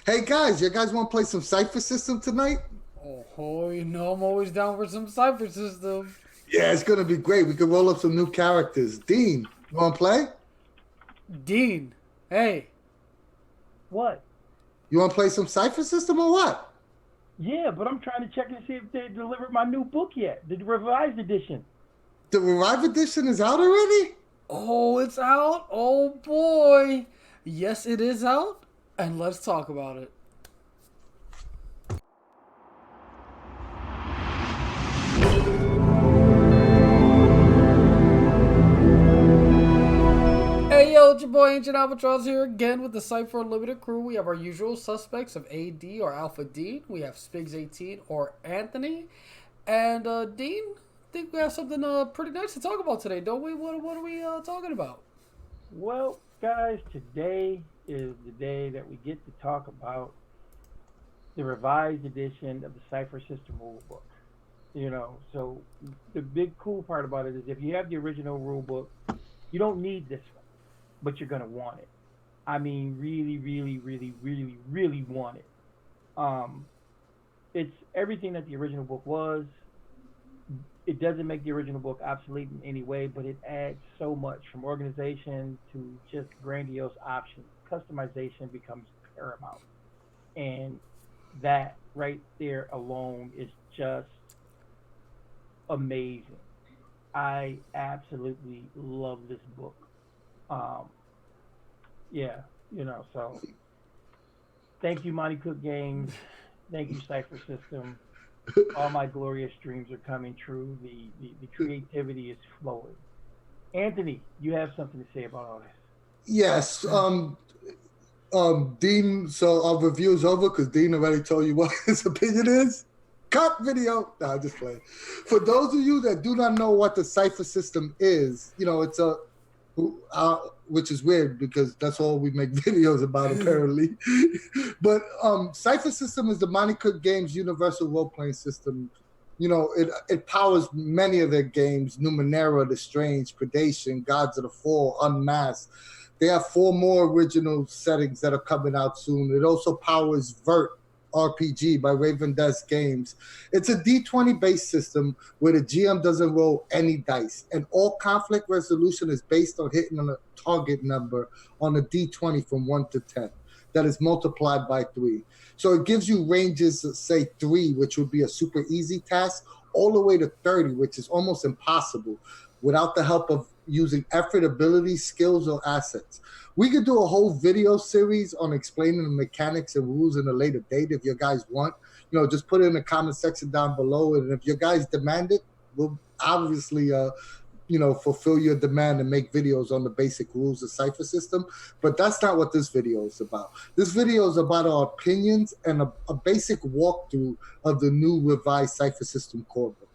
Hey guys, you guys want to play some Cypher System tonight? Oh, you know I'm always down for some Cypher System. Yeah, it's gonna be great. We can roll up some new characters. Dean, you want to play? Dean, hey, What? You want to play some Cypher System or what? Yeah, but I'm trying to check and see if they delivered my new book yet, the revised edition. The Revive Edition is out already? oh, it's out. Oh boy, yes, it is out, and let's talk about it. Hey yo, it's your boy Ancient Albatross here again with the Cypher Unlimited crew. We have our usual suspects of AD or Alpha Dean. We have Spigs18 or Anthony. And Dean, I think we have something pretty nice to talk about today, don't we? What are we talking about? Well, guys, today is the day that we get to talk about the revised edition of the Cypher System Rulebook. So the big cool part about it is if you have the original rulebook, you don't need this one, but you're gonna want it. I mean, really, really, really, really, really want it. Um, it's everything that the original book was. It doesn't make the original book obsolete in any way, but it adds so much from organization to just grandiose options. Customization becomes paramount. And that right there alone is just amazing. I absolutely love this book. Um, yeah, so thank you, Monty Cook Games. Thank you, Cypher System. All my glorious dreams are coming true. The creativity is flowing. Anthony, you have something to say about all this? Yes. Dean. So our review is over because Dean already told you what his opinion is. Cut video. Nah, just playing. For those of you that do not know what the Cypher System is, it's a which is weird because that's all we make videos about apparently. But Cypher System is the Monty Cook Games universal role playing system. It powers many of their games: Numenera, The Strange, Predation, Gods of the Fall, Unmasked. They have four more original settings that are coming out soon. It also powers Vert RPG by Raven Desk Games. It's a D20 based system where the GM doesn't roll any dice, and all conflict resolution is based on hitting a target number on a D20 from 1 to 10 that is multiplied by 3. So it gives you ranges, say 3, which would be a super easy task, all the way to 30, which is almost impossible without the help of using effort, ability, skills, or assets. We could do a whole video series on explaining the mechanics and rules in a later date if you guys want. Just put it in the comment section down below. And if you guys demand it, we'll obviously fulfill your demand and make videos on the basic rules of Cypher System. But that's not what this video is about. This video is about our opinions and a basic walkthrough of the new revised Cypher System core book.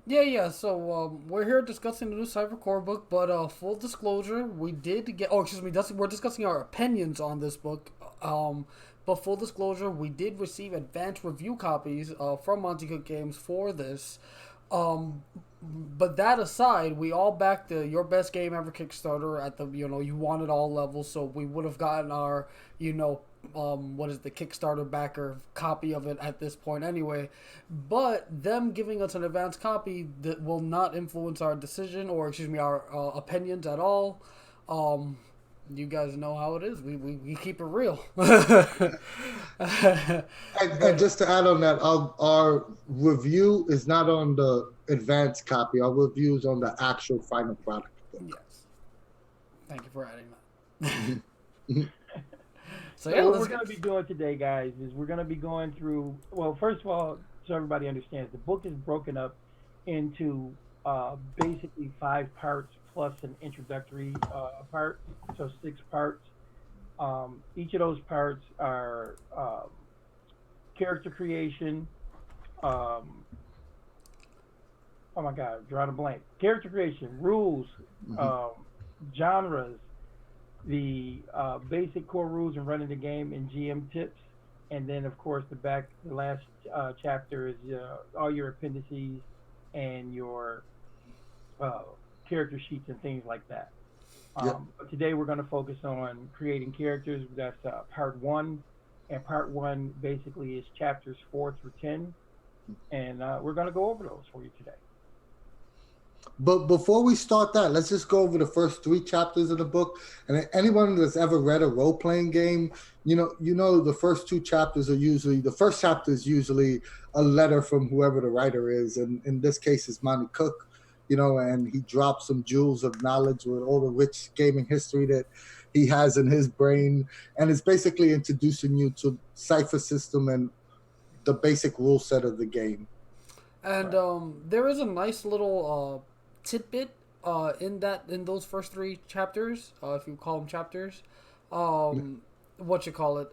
Yeah. So we're here discussing the new Cypher Core book, but full disclosure, we did get. Oh, excuse me. We're discussing our opinions on this book. But full disclosure, we did receive advanced review copies from Monty Cook Games for this. But that aside, we all backed the Your Best Game Ever Kickstarter at the you wanted all levels, so we would have gotten our what is the Kickstarter backer copy of it at this point anyway. But them giving us an advanced copy that will not influence our decision or excuse me our opinions at all. You guys know how it is. We keep it real. But And just to add on that, our review is not on the advanced copy. Our review is on the actual final product book. yes, thank you for adding that. Mhm. So So yeah, what let's we're get. going to be doing today, guys, is we're going to be going through. Well, first of all, so everybody understands, the book is broken up into basically 5 parts plus an introductory part, so 6 parts. Each of those parts are character creation. Um, oh my God, drawing a blank. Character creation, rules, Mhm. um, genres, the basic core rules and running the game and GM tips, and then of course the last chapter is all your appendices and your uh, character sheets and things like that. Yep. But today we're going to focus on creating characters. That's part one. and part one basically is chapters 4 through 10, and we're going to go over those for you today. But before we start that, let's just go over the first 3 chapters of the book. And anyone that's ever read a role-playing game, the first 2 chapters are usually, the first chapter is usually a letter from whoever the writer is. And in this case, it's Monty Cook, and he drops some jewels of knowledge with all the rich gaming history that he has in his brain. And it's basically introducing you to Cypher System and the basic rule set of the game. And there is a nice little tidbit in those first 3 chapters, if you call them chapters. What you call it?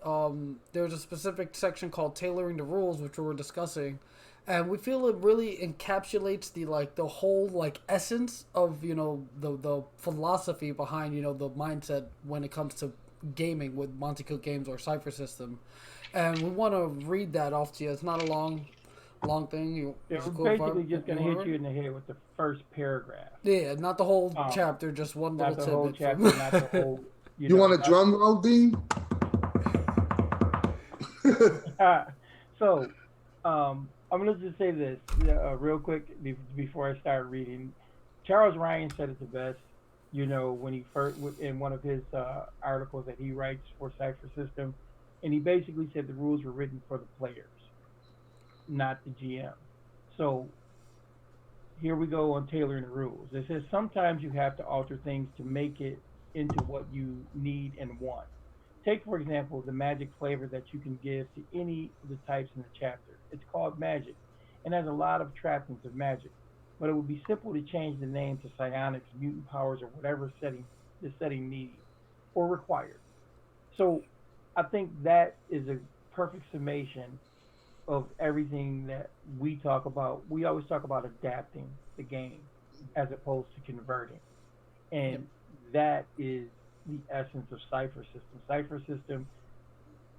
There's a specific section called tailoring the rules, which we were discussing, and we feel it really encapsulates the whole essence of the philosophy behind the mindset when it comes to gaming with Monty Cook Games or Cypher System, and we want to read that off to you. It's not a long thing. We're basically just going to hit you in the head with the first paragraph. Yeah, not the whole chapter, just one little tidbit. Not the whole chapter, not the whole... You want a drum roll, Dean? So, I'm going to just say this real quick before I start reading. Charles Ryan said it the best, when he first, in one of his articles that he writes for Cypher System, and he basically said the rules were written for the players, not the GM. So here we go on tailoring the rules. It says sometimes you have to alter things to make it into what you need and want. Take, for example, the magic flavor that you can give to any of the types in the chapter. It's called magic and has a lot of trappings of magic, but it would be simple to change the name to psionics, mutant powers, or whatever setting the setting needs or required. So I think that is a perfect summation of everything that we talk about. We always talk about adapting the game as opposed to converting. And that is the essence of Cypher System. Cypher System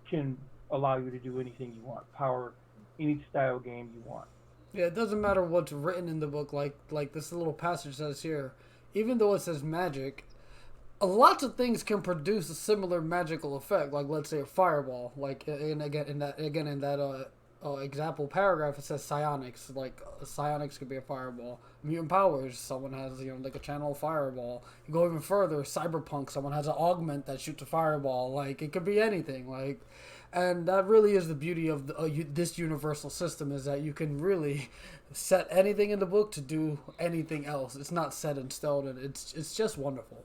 can allow you to do anything you want, power any style game you want. Yeah, it doesn't matter what's written in the book, like this little passage says here. Even though it says magic, lots of things can produce a similar magical effect. Like, let's say a fireball. Like, and again in that example paragraph, it says psionics. Like, psionics could be a fireball. Mutant powers, someone has like a channel fireball. You go even further, cyberpunk, someone has an augment that shoots a fireball. Like, it could be anything. Like, and that really is the beauty of this universal system, is that you can really set anything in the book to do anything else. It's not set in stone, and it's just wonderful.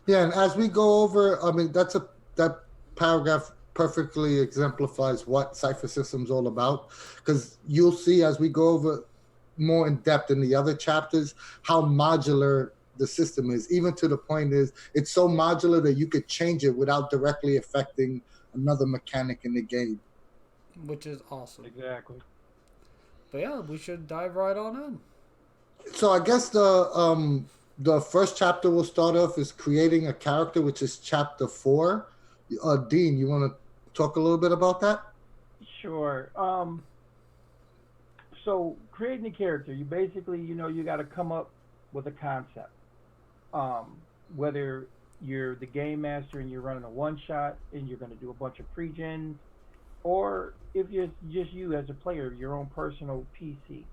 Yeah, and as we go over, I mean, that paragraph perfectly exemplifies what Cypher System's all about, because you'll see as we go over more in depth in the other chapters how modular the system is, even to the point is it's so modular that you could change it without directly affecting another mechanic in the game, which is awesome. Exactly. But yeah, we should dive right on in. So I guess the first chapter we'll start off is creating a character, which is chapter 4. Dean, you want to talk a little bit about that? Sure. So creating a character, you basically, you got to come up with a concept. Whether you're the game master and you're running a one-shot and you're going to do a bunch of pre-gens, or if you're just you as a player, your own personal PC,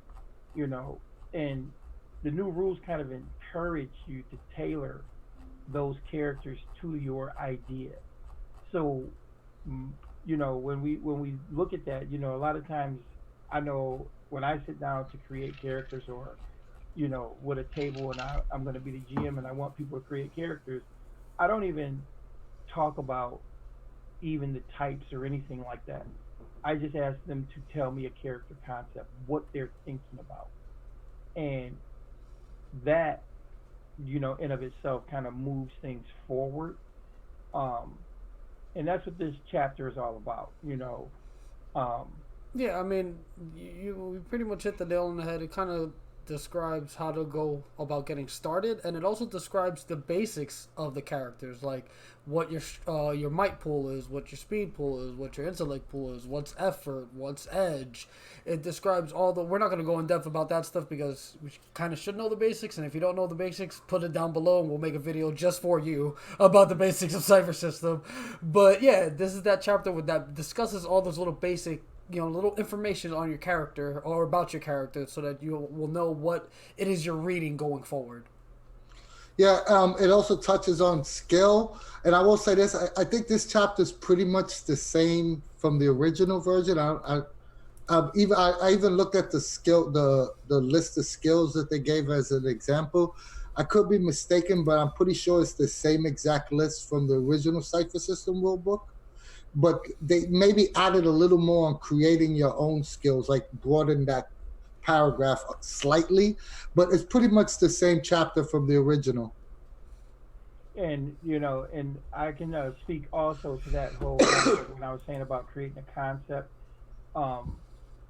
and the new rules kind of encourage you to tailor those characters to your idea. So, when we look at that, a lot of times I know when I sit down to create characters, or, with a table and I'm going to be the GM and I want people to create characters, I don't even talk about even the types or anything like that. I just ask them to tell me a character concept, what they're thinking about. And that, in of itself kind of moves things forward. And that's what this chapter is all about, Yeah, I mean, you pretty much hit the nail on the head. It kind of describes how to go about getting started, and it also describes the basics of the characters, like what your might pool is, what your speed pool is, what your intellect pool is, what's effort, what's edge. It describes all the. We're not going to go in depth about that stuff because we kind of should know the basics, and if you don't know the basics, put it down below, and we'll make a video just for you about the basics of Cypher System. But yeah, this is that chapter that discusses all those little basic, little information on your character or about your character so that you will know what it is you're reading going forward. Yeah, it also touches on skill. And I will say this, I think this chapter is pretty much the same from the original version. I even looked at the skill, the list of skills that they gave as an example. I could be mistaken, but I'm pretty sure it's the same exact list from the original Cypher System rulebook. But they maybe added a little more on creating your own skills, like broaden that paragraph slightly. But it's pretty much the same chapter from the original. And and I can speak also to that whole when I was saying about creating a concept. Um,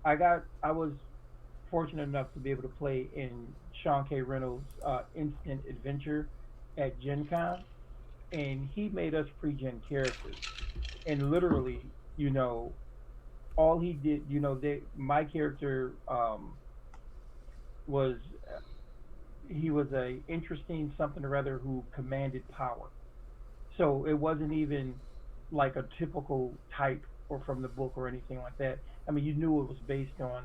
I was fortunate enough to be able to play in Sean K. Reynolds' Instant Adventure at Gen Con, and he made us pre-gen characters. And literally, all he did, my character was he was a interesting something or other who commanded power. So it wasn't even like a typical type or from the book or anything like that. I mean, you knew it was based on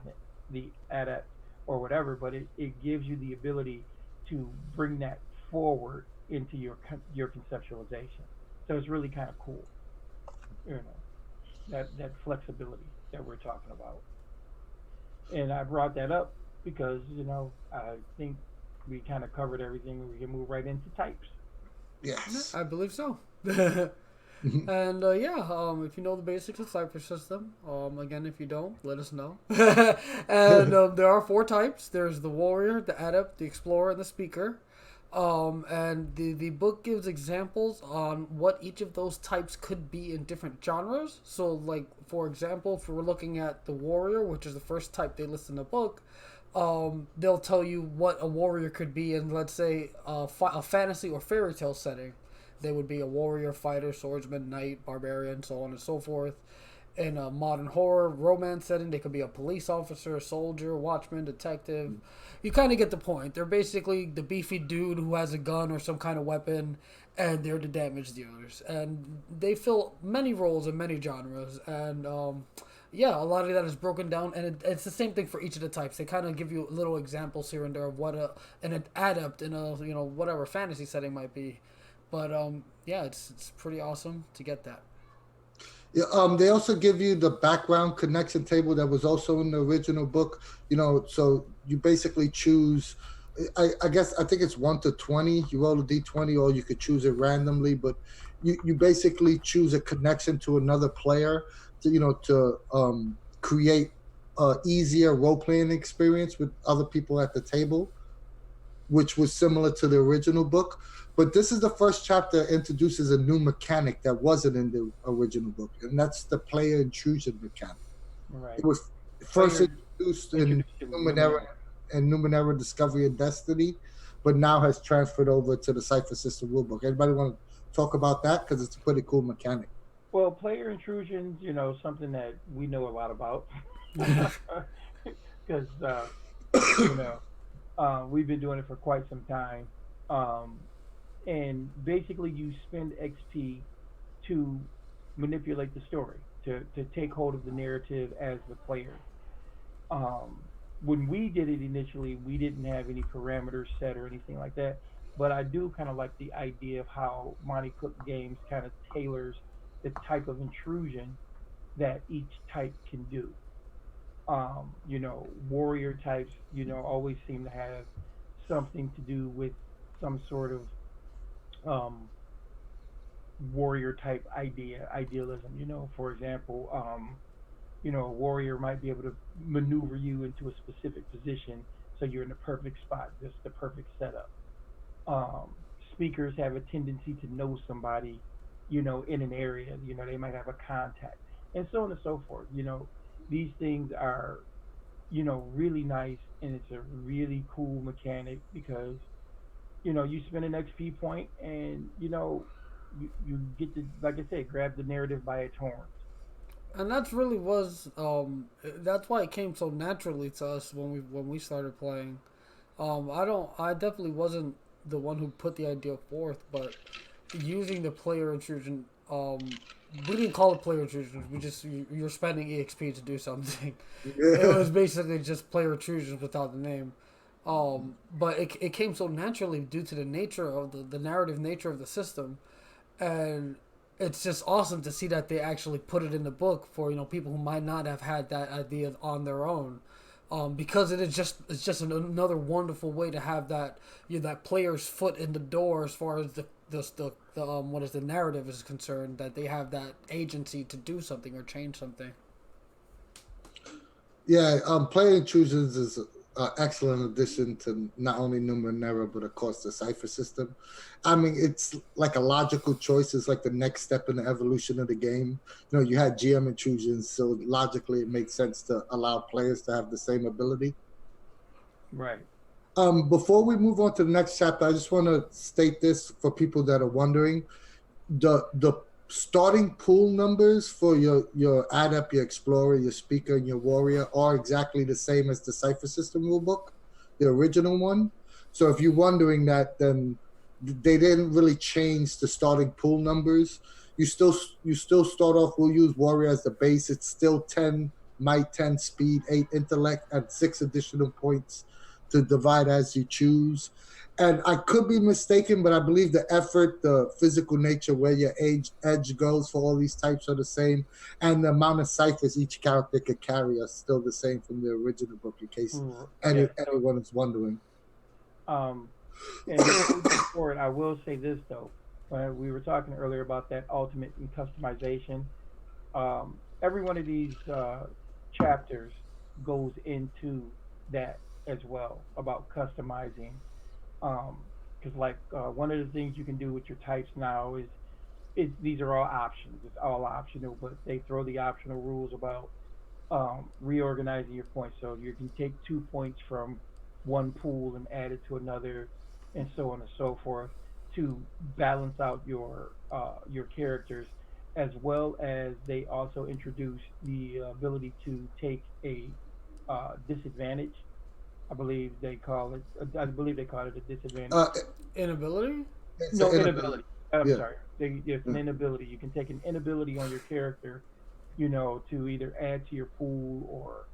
the adept or whatever, but it gives you the ability to bring that forward into your conceptualization. So it's really kind of cool, you know, that flexibility that we're talking about. And I brought that up because I think we kind of covered everything. We can move right into types. Yes. I believe so. And if you know the basics of Cypher System, again, if you don't, let us know. And there are 4 types. There's the warrior, the adept, the explorer, and the speaker. And the book gives examples on what each of those types could be in different genres. So, like, for example, if we're looking at the warrior, which is the first type they list in the book, they'll tell you what a warrior could be in, let's say, a fantasy or fairy tale setting. They would be a warrior, fighter, swordsman, knight, barbarian, so on and so forth. In a modern horror, romance setting, they could be a police officer, soldier, watchman, detective. You kind of get the point. They're basically the beefy dude who has a gun or some kind of weapon, and they're the damage dealers. And they fill many roles in many genres. And a lot of that is broken down, and it's the same thing for each of the types. They kind of give you little examples here and there of what an adept in a whatever fantasy setting might be. But it's pretty awesome to get that. Yeah, they also give you the background connection table that was also in the original book. So you basically choose. I guess I think it's 1 to 20. You roll a d20, or you could choose it randomly. But you basically choose a connection to another player to create a easier role playing experience with other people at the table, which was similar to the original book. But this is the first chapter that introduces a new mechanic that wasn't in the original book, and that's the player intrusion mechanic. Right. It was first Player introduced in Numenera Discovery and Destiny, but now has transferred over to the Cypher System rulebook. Anybody want to talk about that? Because it's a pretty cool mechanic. Well, player intrusions, something that we know a lot about. Because, we've been doing it for quite some time. And basically, you spend XP to manipulate the story, to take hold of the narrative as the player. When we did it initially, we didn't have any parameters set or anything like that. But I do kind of like the idea of how Monty Cook Games kind of tailors the type of intrusion that each type can do. Warrior types, always seem to have something to do with some sort of warrior type idealism. For example, a warrior might be able to maneuver you into a specific position so you're in the perfect spot, just the perfect setup. Speakers have a tendency to know somebody, in an area. They might have a contact, and so on and so forth. These things are, really nice, and it's a really cool mechanic because you spend an XP point, and you get to, like I said, grab the narrative by its horns. And that's really was that's why it came so naturally to us when we started playing. I definitely wasn't the one who put the idea forth, but using the player intrusion, we didn't call it player intrusions. We just you're spending EXP to do something. It Yeah. was basically just player intrusions without the name. But it came so naturally due to the nature of the narrative nature of the system, and it's just awesome to see that they actually put it in the book for people who might not have had that idea on their own, because it's just another wonderful way to have that that player's foot in the door as far as the what is the narrative is concerned, that they have that agency to do something or change something. Yeah, player intrusions is an excellent addition to not only Numenera but of course the Cypher system. I mean, it's like a logical choice. It's like the next step in the evolution of the game. You had GM intrusions, so logically it made sense to allow players to have the same ability. Right. Before we move on to the next chapter, I just want to state this for people that are wondering: the starting pool numbers for your adept, your explorer, your speaker, and your warrior are exactly the same as the Cypher System rulebook, the original one. So if you're wondering that, then they didn't really change the starting pool numbers. You still start off. We'll use warrior as the base. It's still 10 might, 10 speed, 8 intellect, and 6 additional points to divide as you choose. And I could be mistaken, but I believe the effort, the physical nature, where your edge goes for all these types are the same, and the amount of ciphers each character could carry are still the same from the original book. In case Yes. anyone is wondering. Um, and before we go forward, I will say this though. We were talking earlier about that ultimate and customization. Every one of these chapters goes into that as well about customizing. Because one of the things you can do with your types now is these are all options. It's all optional, but they throw the optional rules about reorganizing your points. So you can take 2 points from one pool and add it to another, and so on and so forth, to balance out your characters, as well as they also introduce the ability to take a disadvantage. I believe they call it a disadvantage. Uh, Inability. it's No, an inability. I'm Yeah. sorry. It's an inability. You can take an inability on your character, to either add to your pool or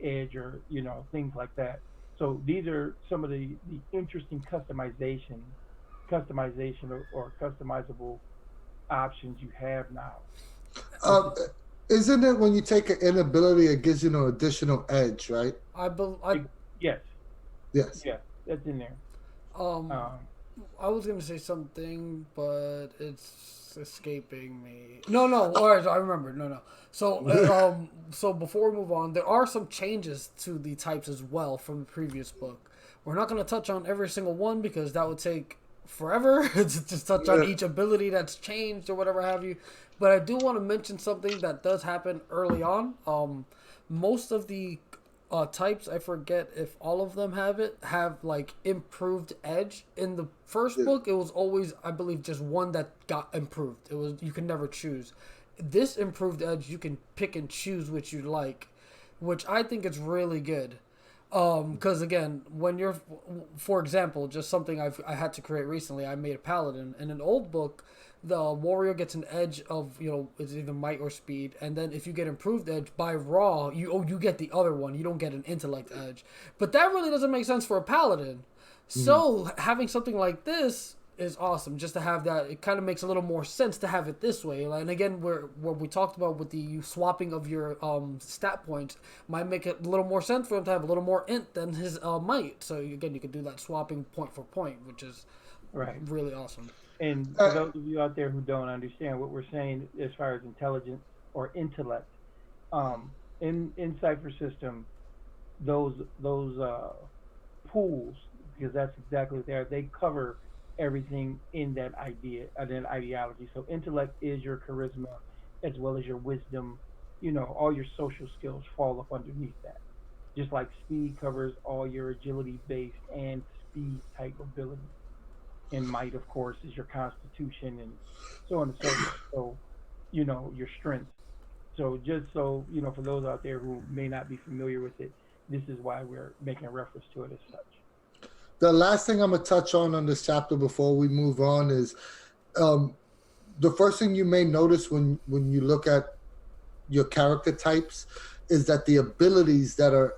edge, or things like that. So these are some of the interesting customization or customizable options you have now. This Uh, is isn't it when you take an inability, it gives you an additional edge, right? I bel I yes, Yes. yes, that's in there. um Um, I was gonna say something, but it's escaping me. No, no. All right, I remember. No, no. So before we move on, there are some changes to the types as well from the previous book. We're not gonna touch on every single one because that would take forever to just touch on Yeah. each ability that's changed or whatever have you. But I do want to mention something that does happen early on. Most of the types, I forget if all of them have it, have like improved edge. In the first Yeah. book, it was always, I believe, just one that got improved. It was, you can never choose. This improved edge, you can pick and choose which you like, which I think is really good. Because again, when you're, for example, just something I had to create recently, I made a paladin. In an old book, the warrior gets an edge of, it's either might or speed, and then if you get improved edge by raw, you get the other one. You don't get an intellect edge. But that really doesn't make sense for a paladin. So having something like this is awesome. Just to have that, it kind of makes a little more sense to have it this way. And again, what we talked about with the swapping of your stat points might make it a little more sense for him to have a little more int than his might. So again, you can do that swapping point for point, which is right. really awesome. And for those of you out there who don't understand what we're saying as far as intelligence or intellect, in Cypher System, those pools, because that's exactly what they are. They cover everything in that ideology. So intellect is your charisma, as well as your wisdom. All your social skills fall up underneath that. just like speed covers all your agility based and speed type abilities. And might, of course, is your constitution and so on and so forth. So, your strength. So just so, for those out there who may not be familiar with it, this is why we're making a reference to it as such. The last thing I'm going to touch on this chapter before we move on is the first thing you may notice when you look at your character types is that the abilities that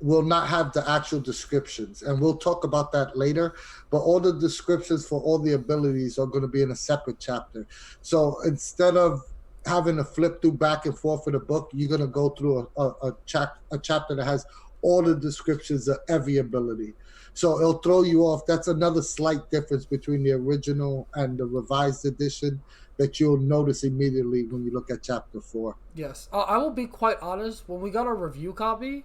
will not have the actual descriptions, and we'll talk about that later, but all the descriptions for all the abilities are going to be in a separate chapter. So instead of having to flip through back and forth for the book, you're going to go through a chapter that has all the descriptions of every ability. So it'll throw you off. That's another slight difference between the original and the revised edition that you'll notice immediately when you look at chapter 4. Yes. I will be quite honest. When we got our review copy,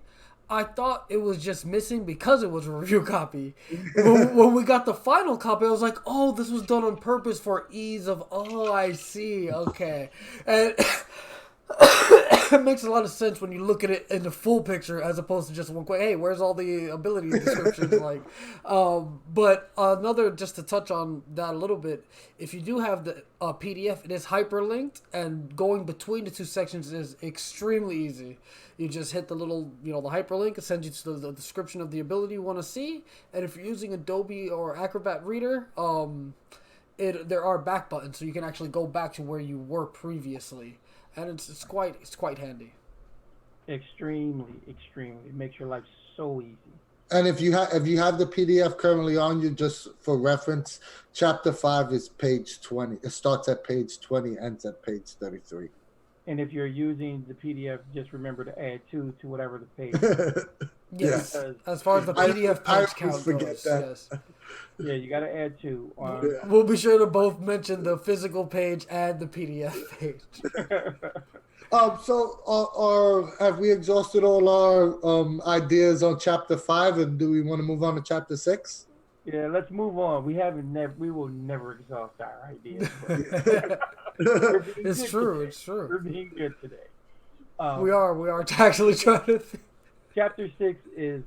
I thought it was just missing because it was a review copy. When we got the final copy, I was like, oh, this was done on purpose for ease of, oh, I see. Okay. And it makes a lot of sense when you look at it in the full picture as opposed to just one quick, hey, where's all the ability descriptions? But another, just to touch on that a little bit, if you do have the PDF, it is hyperlinked, and going between the two sections is extremely easy. You just hit the little, the hyperlink, it sends you to the description of the ability you want to see, and if you're using Adobe or Acrobat Reader, there are back buttons, so you can actually go back to where you were previously. And it's quite handy. Extremely. It makes your life so easy. And if you have the PDF currently on you, just for reference, chapter 5 is page 20. It starts at page 20, ends at page 33. And if you're using the PDF, just remember to add 2 to whatever the page. Yes. As far as the PDF page count goes. Yes. Yeah, you got to add 2. We'll be sure to both mention the physical page and the PDF page. So have we exhausted all our ideas on chapter 5, and do we want to move on to chapter 6? Yeah, let's move on. We will never exhaust our ideas. It's true. We're being good today. We are actually trying to think. Chapter 6 is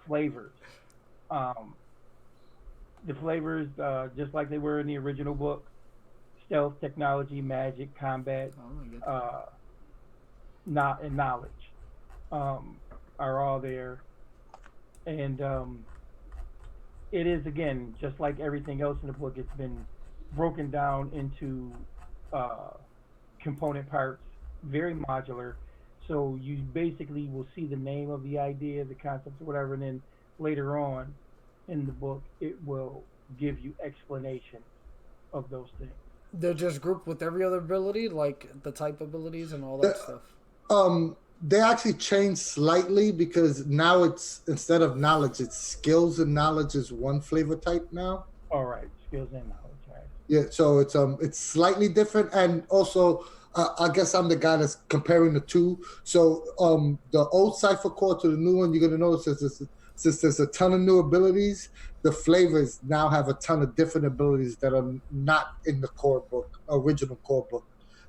flavors. The flavors, just like they were in the original book, stealth, technology, magic, combat, and knowledge are all there. And it is, again, just like everything else in the book, it's been broken down into component parts, very modular. So you basically will see the name of the idea, the concept, or whatever, and then later on in the book, it will give you explanation of those things. They're just grouped with every other ability, like the type abilities and all that stuff. They actually changed slightly because now it's, instead of knowledge, it's skills, and knowledge is one flavor type now. All right, skills and knowledge, right? Yeah, so it's slightly different, and also I guess I'm the guy that's comparing the two. So the old Cypher Core to the new one, you're gonna notice since there's a ton of new abilities, the flavors now have a ton of different abilities that are not in the core book, original core book,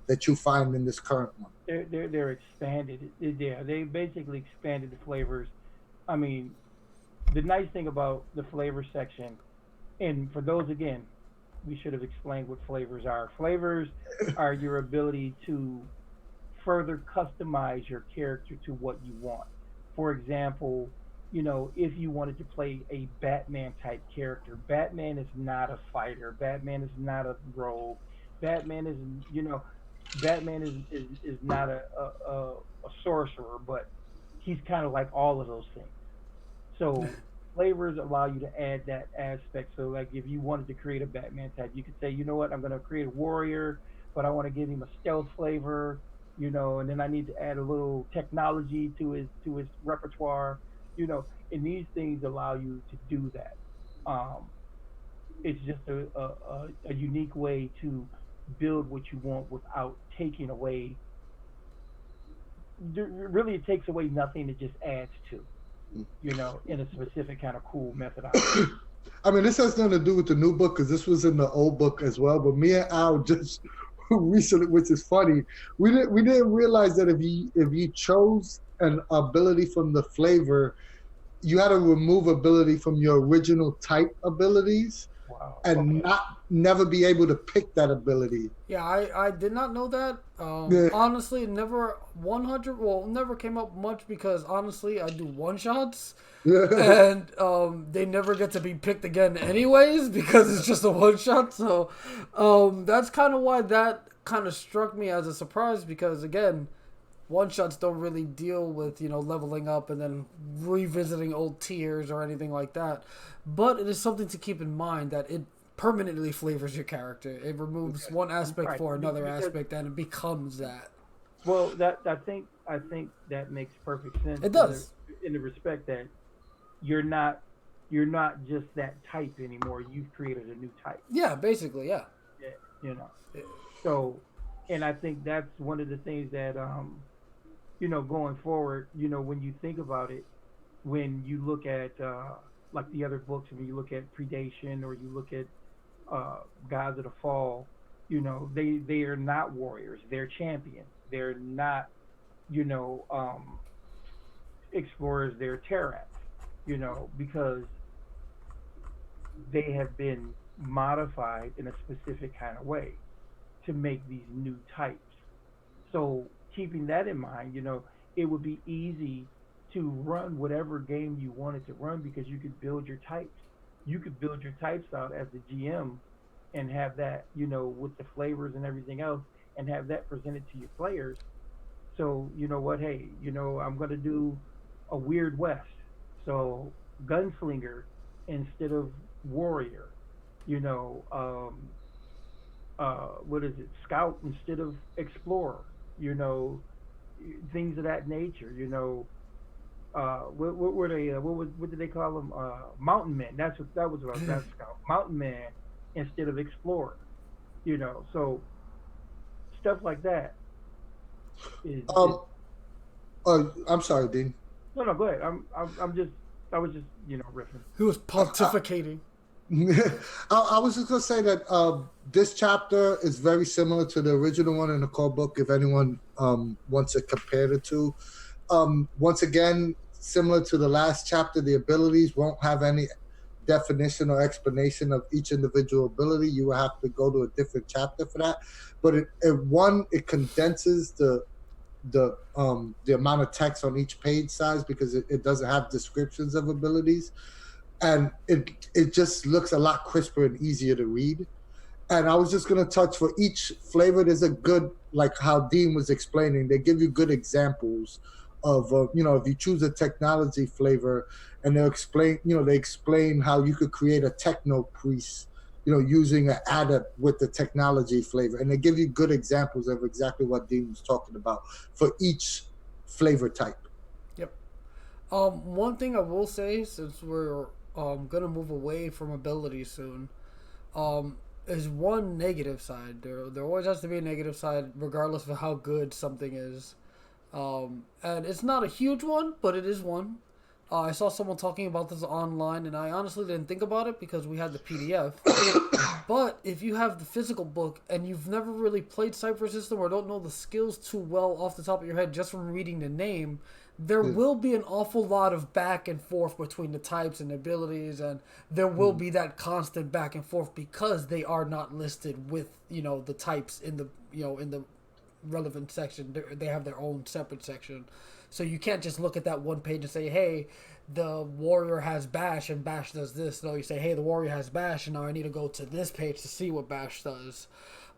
that you find in this current one. They're expanded. Yeah, they basically expanded the flavors. I mean, the nice thing about the flavor section, and for those, again, we should have explained what flavors are. Flavors are your ability to further customize your character to what you want. For example, if you wanted to play a Batman type character, Batman is not a fighter. Batman is not a rogue. Batman is, Batman is not a sorcerer, but he's kind of like all of those things. So flavors allow you to add that aspect. So like if you wanted to create a Batman type, you could say, you know what, I'm going to create a warrior, but I want to give him a stealth flavor, and then I need to add a little technology to his repertoire, and these things allow you to do that. It's just a unique way to build what you want without taking away. Really, it takes away nothing. It just adds to, in a specific kind of cool methodology. I mean, this has nothing to do with the new book because this was in the old book as well. But me and Al just recently, which is funny. We didn't realize that if you chose an ability from the flavor, you had to remove ability from your original type abilities Wow. and Okay. not never be able to pick that ability. Yeah, I did not know that. Yeah. Honestly, it never 100. Well, it never came up much because honestly, I do one shots, and they never get to be picked again, anyways, because it's just a one shot. So, that's kind of why that kind of struck me as a surprise because again, one shots don't really deal with leveling up and then revisiting old tiers or anything like that. But it is something to keep in mind that it permanently flavors your character. It removes one aspect Right. for another Because, aspect, and it becomes that. well, that I think that makes perfect sense It does. in the respect that you're not you're not just that type anymore. You've created a new type. Yeah, basically, yeah. Yeah, you know. So, and I think that's one of the things that going forward, when you think about it, when you look at like the other books, when you look at Predation or you look at Gods of the Fall, they are not warriors. They're champions. They're not, you know, um, explorers. They're terrans. Because they have been modified in a specific kind of way to make these new types. So keeping that in mind, it would be easy to run whatever game you wanted to run because you could build your types. You could build your types out as the GM and have that, with the flavors and everything else, and have that presented to your players. So you know what? Hey, I'm gonna do a Weird West. So gunslinger instead of warrior. You know, what is it? Scout instead of explorer. You know, things of that nature. What were they? What did they call them? Mountain men. That was what I was. That's scout. Mountain man instead of explorer. So stuff like that is um, I'm sorry, Dean. no, no. Go ahead. I was just riffing. He was pontificating. I was just gonna say that this chapter is very similar to the original one in the core book. If anyone wants to compare the two, once again, similar to the last chapter, the abilities won't have any definition or explanation of each individual ability. You will have to go to a different chapter for that. But it condenses the amount of text on each page size because it doesn't have descriptions of abilities, and it just looks a lot crisper and easier to read. And I was just going to touch for each flavor. There's a good, like how Dean was explaining, they give you good examples of, if you choose a technology flavor and they explain how you could create a techno priest, using an adept with the technology flavor. And they give you good examples of exactly what Dean was talking about for each flavor type. Yep. One thing I will say, since we're gonna move away from abilities soon, is one negative side. There always has to be a negative side, regardless of how good something is. And it's not a huge one, but it is one. I saw someone talking about this online, and I honestly didn't think about it because we had the PDF. But if you have the physical book and you've never really played Cypher System or don't know the skills too well off the top of your head just from reading the name, there will be an awful lot of back and forth between the types and abilities, and there will be that constant back and forth because they are not listed with the types in the in the relevant section. They have their own separate section, so you can't just look at that one page and say, hey, the warrior has bash and bash does this. No, you say, hey, the warrior has bash and now I need to go to this page to see what bash does.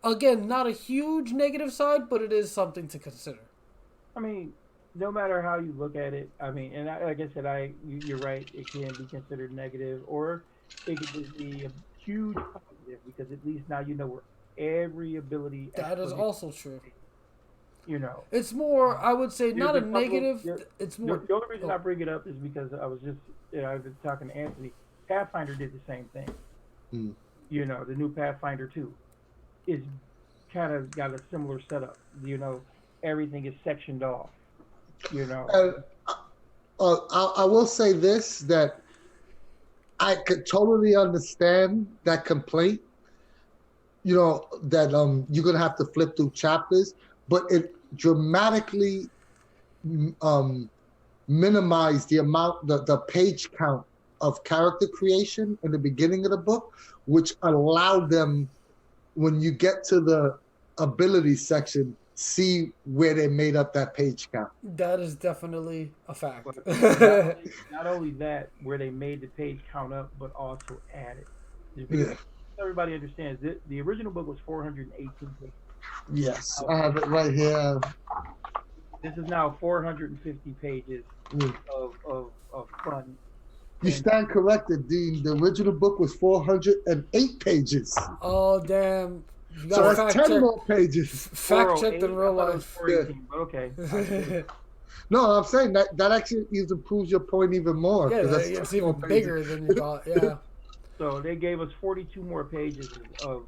Again, not a huge negative side, but it is something to consider. I mean, no matter how you look at it, I mean, and like I said, you're right. It can be considered negative, or it could just be a huge positive because at least now you know where every ability. That is also true. It's more, I would say, not a negative. It's more. The only reason I bring it up is because I was just, I was talking to Anthony. Pathfinder did the same thing. The new Pathfinder 2 is kind of got a similar setup. Everything is sectioned off. I will say this, that I could totally understand that complaint. that you're gonna have to flip through chapters, but it dramatically minimized the amount, the page count of character creation in the beginning of the book, which allowed them, when you get to the abilities section, see where they made up that page count. That is definitely a fact. But not only that, where they made the page count up, but also added. Because everybody understands that the original book was 418 pages. Yes, I have it right here. This is now 450 pages of fun. You stand corrected, Dean. The original book was 408 pages. Oh, damn. So that's 10 more pages. Fact checked in real life. Okay. No, I'm saying that actually even proves your point even more. Yeah, it's even bigger than you thought. Yeah. So they gave us 42 more pages of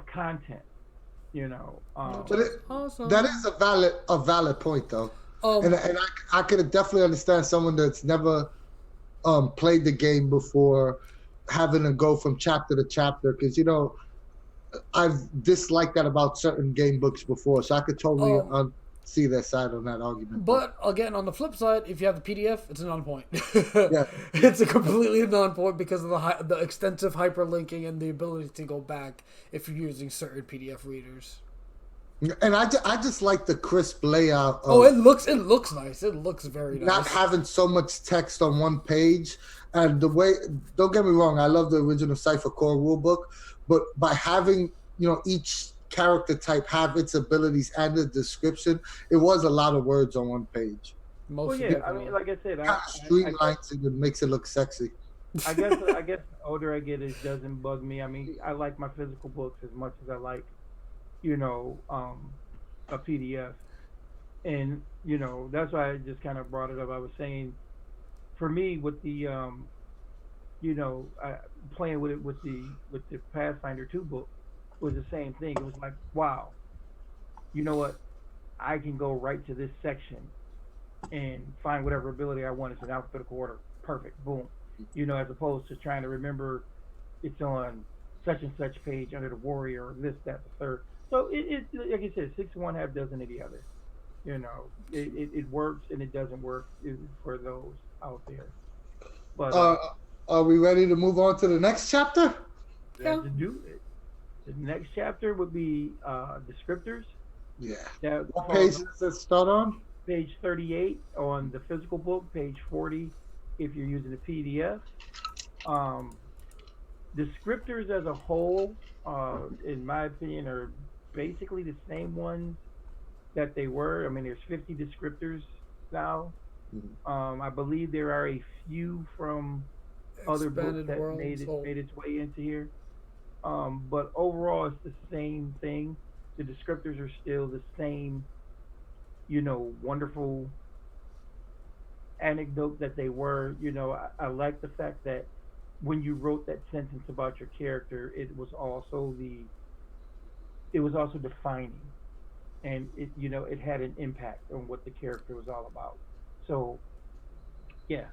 content. But awesome. That is a valid point, though. And I could definitely understand someone that's never played the game before having to go from chapter to chapter, because I've disliked that about certain game books before, so I could totally see their side on that argument. But again, on the flip side, if you have the PDF, it's a non-point. Yeah. It's a completely non-point because of the extensive hyperlinking and the ability to go back if you're using certain PDF readers. And I just like the crisp layout. It looks nice. It looks very nice. Not having so much text on one page, and the way. Don't get me wrong, I love the original Cypher Core rulebook, but by having each character type have its abilities and the description, it was a lot of words on one page. Well, yeah, I mean, like I said, it kind of streamlines it and makes it look sexy. I guess the older I get, it doesn't bug me. I mean, I like my physical books as much as I like a PDF, and that's why I just kind of brought it up. I was saying, for me, with the playing with it with the Pathfinder 2 book was the same thing. It was like, wow, you know what? I can go right to this section and find whatever ability I want. It's in alphabetical order, perfect, boom. As opposed to trying to remember it's on such and such page under the warrior, or this, that, the third. So it like you said, 6 of one, half dozen of the other. It works and it doesn't work for those out there. But are we ready to move on to the next chapter? To do it. The next chapter would be Descriptors. Yeah. What page does it start on? Page 38 on the physical book, page 40 if you're using the PDF. Descriptors as a whole, in my opinion, are basically the same ones that they were. I mean, there's 50 descriptors now. Mm-hmm. I believe there are a few from other books that made its way into here. But overall, it's the same thing. The descriptors are still the same, wonderful anecdote that they were. I like the fact that when you wrote that sentence about your character, it was also defining, and it had an impact on what the character was all about. So, yeah,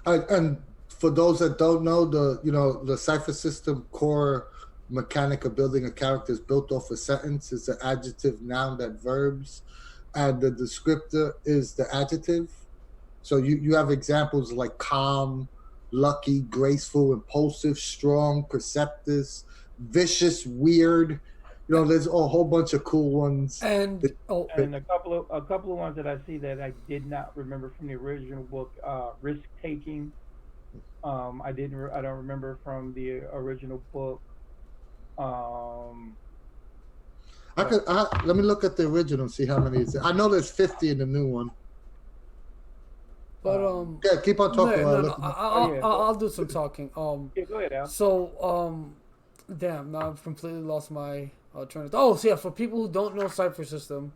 And for those that don't know, the Cypher System Core mechanic of building a character is built off a sentence. It's an adjective, noun, that verbs, and the descriptor is the adjective. So you have examples like calm, lucky, graceful, impulsive, strong, perceptive, vicious, weird. There's a whole bunch of cool ones. And a couple of ones that I see that I did not remember from the original book. Risk taking. I don't remember from the original book. Let me look at the original and see how many is. I know there's 50 in the new one. But yeah, keep on talking. I'll do some talking. Yeah, go ahead, Al. So damn, now I've completely lost my train of thought. So yeah, for people who don't know Cypher System,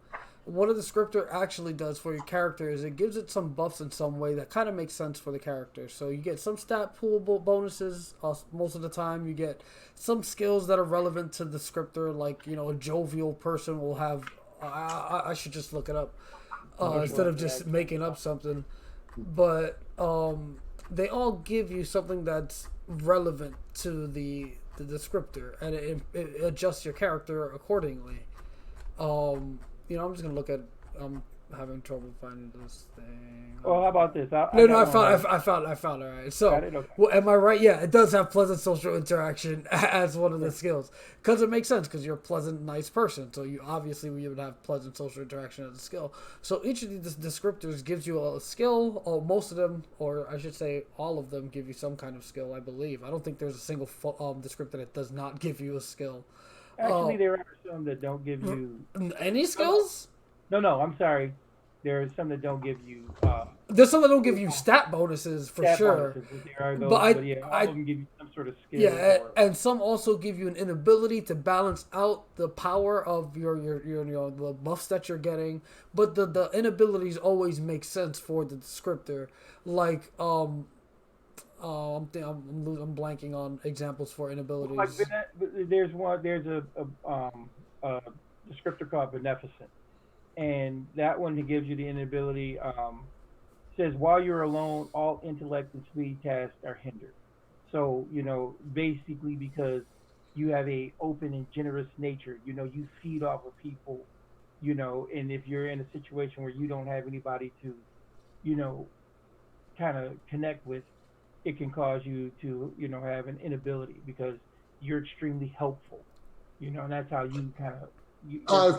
what a descriptor actually does for your character is it gives it some buffs in some way that kind of makes sense for the character. So you get some stat pool bonuses. Most of the time, you get some skills that are relevant to the descriptor. Like a jovial person will have. I should just look it up instead of just making up something. But they all give you something that's relevant to the descriptor, and it adjusts your character accordingly. I'm just gonna look at. I'm having trouble finding this thing. Well, how about this? I found. All right. So, Okay. well, am I right? Yeah, it does have pleasant social interaction as one of the skills, because it makes sense, because you're a pleasant, nice person. So you would have pleasant social interaction as a skill. So each of these descriptors gives you a skill, or most of them, or I should say, all of them give you some kind of skill. I believe. I don't think there's a single descriptor that does not give you a skill. Actually, there are some that don't give you any skills. No, I'm sorry. There are some that don't give you. There's some that don't give you stat bonuses for sure. All of them give you some sort of skill. Yeah, and some also give you an inability to balance out the power of your the buffs that you're getting. But the inabilities always make sense for the descriptor. Like I'm blanking on examples for inabilities. Like there's a descriptor called beneficent. And that one gives you the inability, says while you're alone, all intellect and speed tasks are hindered. So, basically because you have a open and generous nature, you feed off of people, and if you're in a situation where you don't have anybody to, kind of connect with, it can cause you to, have an inability because you're extremely helpful, and that's how you kind of.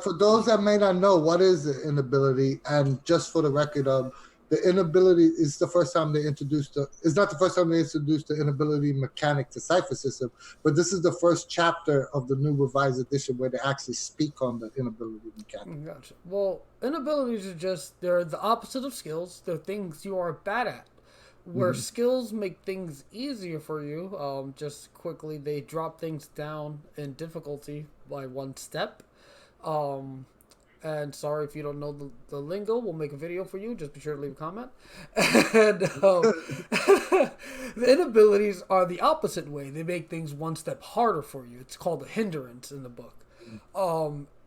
For those that may not know, what is the inability? And just for the record, the inability is the first time they introduced it's not the first time they introduced the inability mechanic to Cypher System, but this is the first chapter of the new revised edition where they actually speak on the inability mechanic. Gotcha. Well, inabilities are they're the opposite of skills. They're things you are bad at. Where skills make things easier for you, just quickly, they drop things down in difficulty by one step. And sorry if you don't know the lingo, we'll make a video for you. Just be sure to leave a comment. And the inabilities are the opposite way. They make things one step harder for you. It's called a hindrance in the book.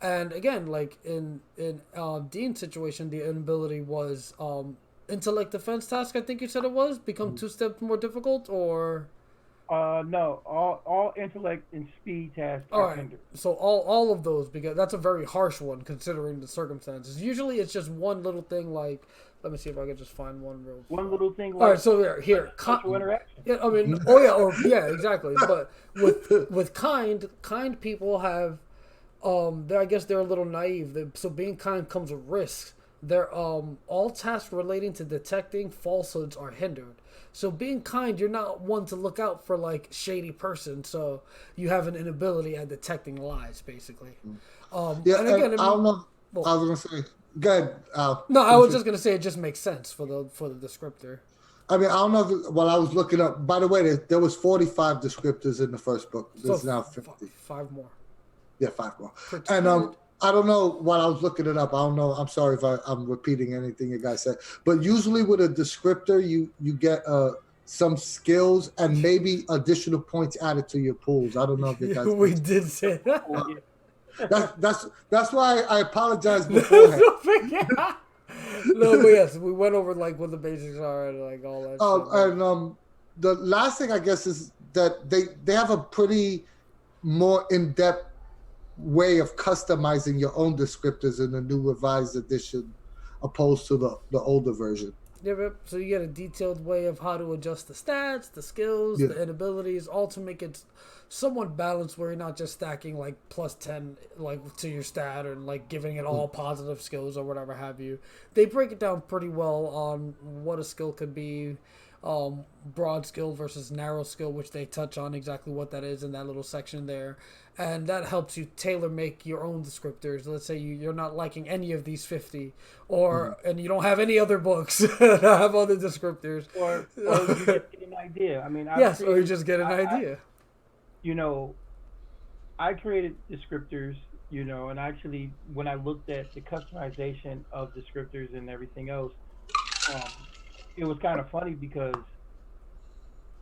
And again, like in Dean's situation, the inability was intellect defense task. I think you said it was become 2 steps more difficult, or. No, all intellect and speed tasks are hindered. So all of those, because that's a very harsh one considering the circumstances. Usually it's just one little thing, like, let me see if I can just find one little thing. Like, all right, so here, social interaction. Yeah, I mean, exactly. But with kind people have, I guess they're a little naive. So being kind comes with risks. They're all tasks relating to detecting falsehoods are hindered. So being kind, you're not one to look out for like shady person. So you have an inability at detecting lies, basically. And again, I don't know. Well, I was gonna say, go ahead, Al. No, I was just gonna say it just makes sense for the descriptor. I mean, I don't know if while I was looking up. By the way, there was 45 descriptors in the first book. There's now 50. 5 more. Yeah, 5 more. And I don't know while I was looking it up. I don't know. I'm sorry if I'm repeating anything you guys said. But usually with a descriptor, you get some skills and maybe additional points added to your pools. I don't know if you guys. We did say that. That's why I apologize beforehand. No, but yes, we went over like what the basics are and like all that. And the last thing I guess is that they have a pretty more in-depth way of customizing your own descriptors in the new revised edition opposed to the older version. Yeah, so you get a detailed way of how to adjust the stats, the skills, the inabilities, all to make it somewhat balanced where you're not just stacking like plus 10 like to your stat or like giving it all positive skills or whatever have you. They break it down pretty well on what a skill could be, broad skill versus narrow skill, which they touch on exactly what that is in that little section there. And that helps you tailor make your own descriptors. Let's say you're not liking any of these 50, and you don't have any other books that have other descriptors. Or you just get an idea. I mean, or you just get an idea. I created descriptors, and actually when I looked at the customization of descriptors and everything else, it was kind of funny because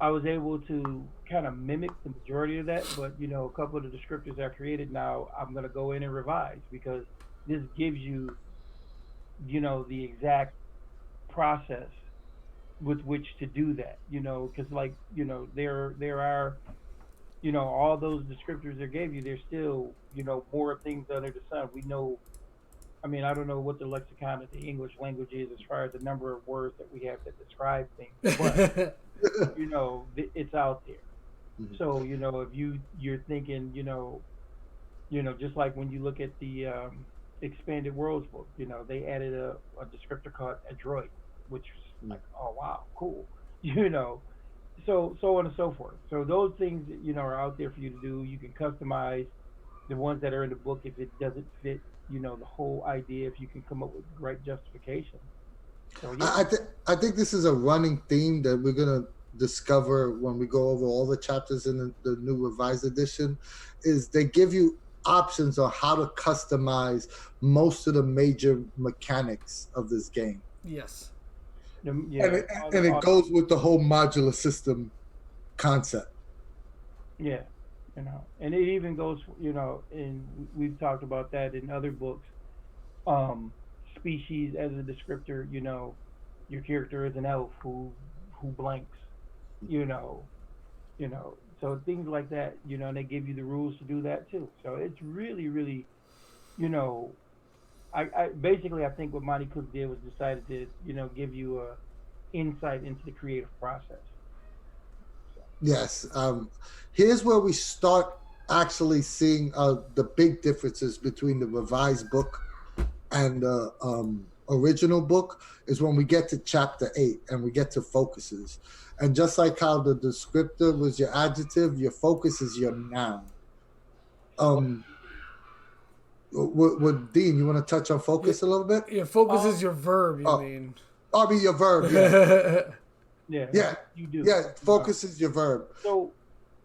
I was able to kind of mimic the majority of that, but a couple of the descriptors I created now, I'm going to go in and revise because this gives you, the exact process, with which to do that. Because like there are all those descriptors they gave you. There's still more things under the sun. We know. I mean, I don't know what the lexicon of the English language is as far as the number of words that we have that describe things, but it's out there. Mhm. So if you're thinking, just like when you look at the expanded worlds book, they added a descriptor called adroit, which was like, oh wow, cool, you know. So on and so forth. So those things are out there for you to do. You can customize the ones that are in the book if it doesn't fit, the whole idea. If you can come up with great justification. So yeah, I think this is a running theme that we're gonna discover when we go over all the chapters in the new revised edition. Is they give you options on how to customize most of the major mechanics of this game, Yes. yeah, and it goes with the whole modular system concept. yeah, and it even goes, and we've talked about that in other books. Species as a descriptor, your character is an elf who blanks, you know, so things like that, and they give you the rules to do that too. So it's really, really, you know, I basically I think what Monty Cook did was decided to, give you a insight into the creative process. So, Yes. Here's where we start actually seeing the big differences between the revised book and the original book is when we get to chapter 8 and we get to focuses. And just like how the descriptor was your adjective, your focus is your noun. With Dean, you want to touch on focus a little bit? Your focus is your verb, you mean. I mean your verb, yeah. yeah, you do. Yeah, focus is your verb. So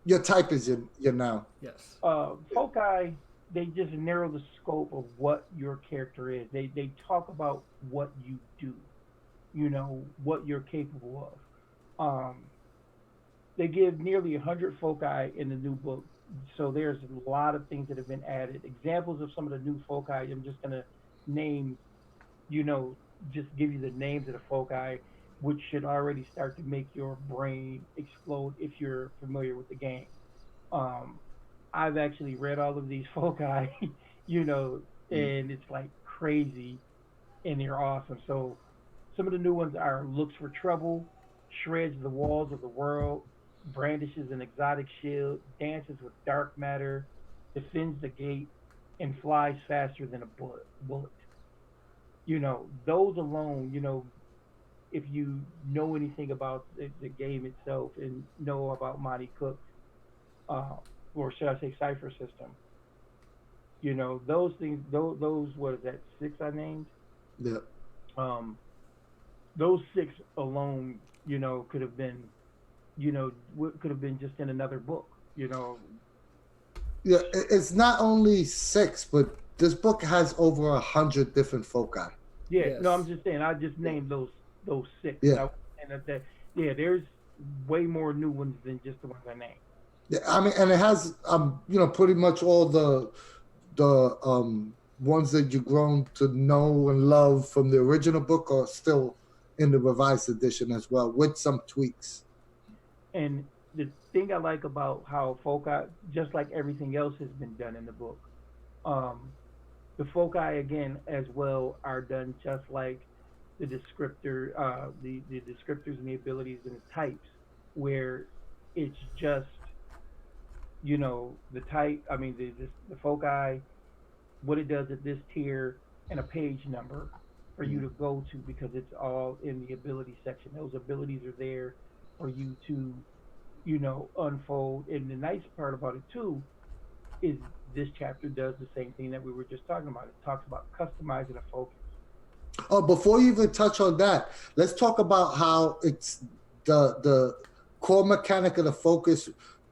your type is your noun. Yes. Foci, they just narrow the scope of what your character is. They talk about what you do, what you're capable of. They give nearly 100 foci in the new book, so there's a lot of things that have been added. Examples of some of the new foci, I'm just gonna name, just give you the names of the foci, which should already start to make your brain explode if you're familiar with the game. I've actually read all of these foci, and it's like crazy, and they're awesome. So some of the new ones are looks for trouble, shreds the walls of the world, brandishes an exotic shield, dances with dark matter, defends the gate, and flies faster than a bullet. Those alone, if you know anything about the game itself and know about Monty Cook, or should I say Cypher System, those things, those what is that, 6 I named? Yeah. Those 6 alone, could have been, could have been just in another book, Yeah, it's not only 6, but this book has over 100 different foci. Yeah, yes. No, I'm just saying. I just named those 6. Yeah, there's way more new ones than just the ones I named. Yeah, I mean, and it has pretty much all the ones that you've grown to know and love from the original book are still in the revised edition as well, with some tweaks. And the thing I like about how foci, just like everything else has been done in the book, the foci again as well are done just like the descriptor, the descriptors and the abilities and the types, where it's just the type. I mean the foci, what it does at this tier, and a page number for you to go to, because it's all in the ability section. Those abilities are there for you to unfold. And the nice part about it too is this chapter does the same thing that we were just talking about. It talks about customizing a focus. Oh, before you even touch on that, let's talk about how it's the core mechanic of the focus.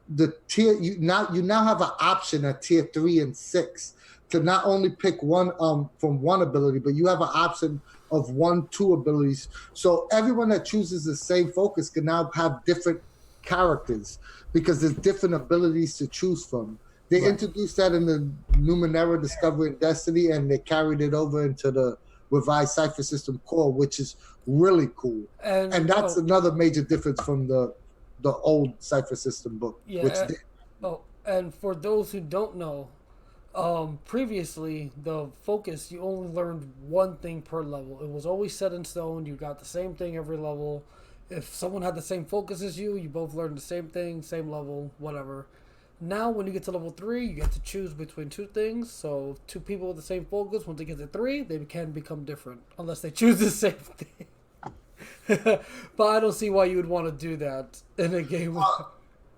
The tier you now have an option at tier 3 and 6 to not only pick one from one ability, but you have an option of 2 abilities. So everyone that chooses the same focus can now have different characters because there's different abilities to choose from. They introduced that in the Numenera Discovery and Destiny, and they carried it over into the revised Cypher System Core, which is really cool. And that's another major difference from the old Cypher System book. Yeah. And for those who don't know, previously the focus, you only learned one thing per level. It was always set in stone. You got the same thing every level. If someone had the same focus as you, you both learned the same thing, same level, whatever. Now, when you get to level 3, you get to choose between two things. So, two people with the same focus, once they get to 3, they can become different, unless they choose the same thing. But I don't see why you would want to do that in a game.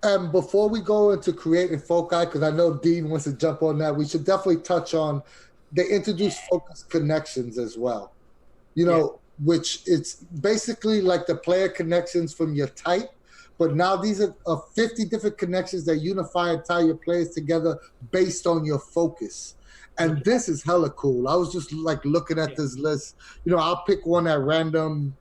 And before we go into creating foci, because I know Dean wants to jump on that, we should definitely touch on they introduced focus connections as well. You know, which it's basically like the player connections from your type, but now these are 50 different connections that unify and tie your players together based on your focus. And this is hella cool. I was just like looking at this list. You know, I'll pick one at random.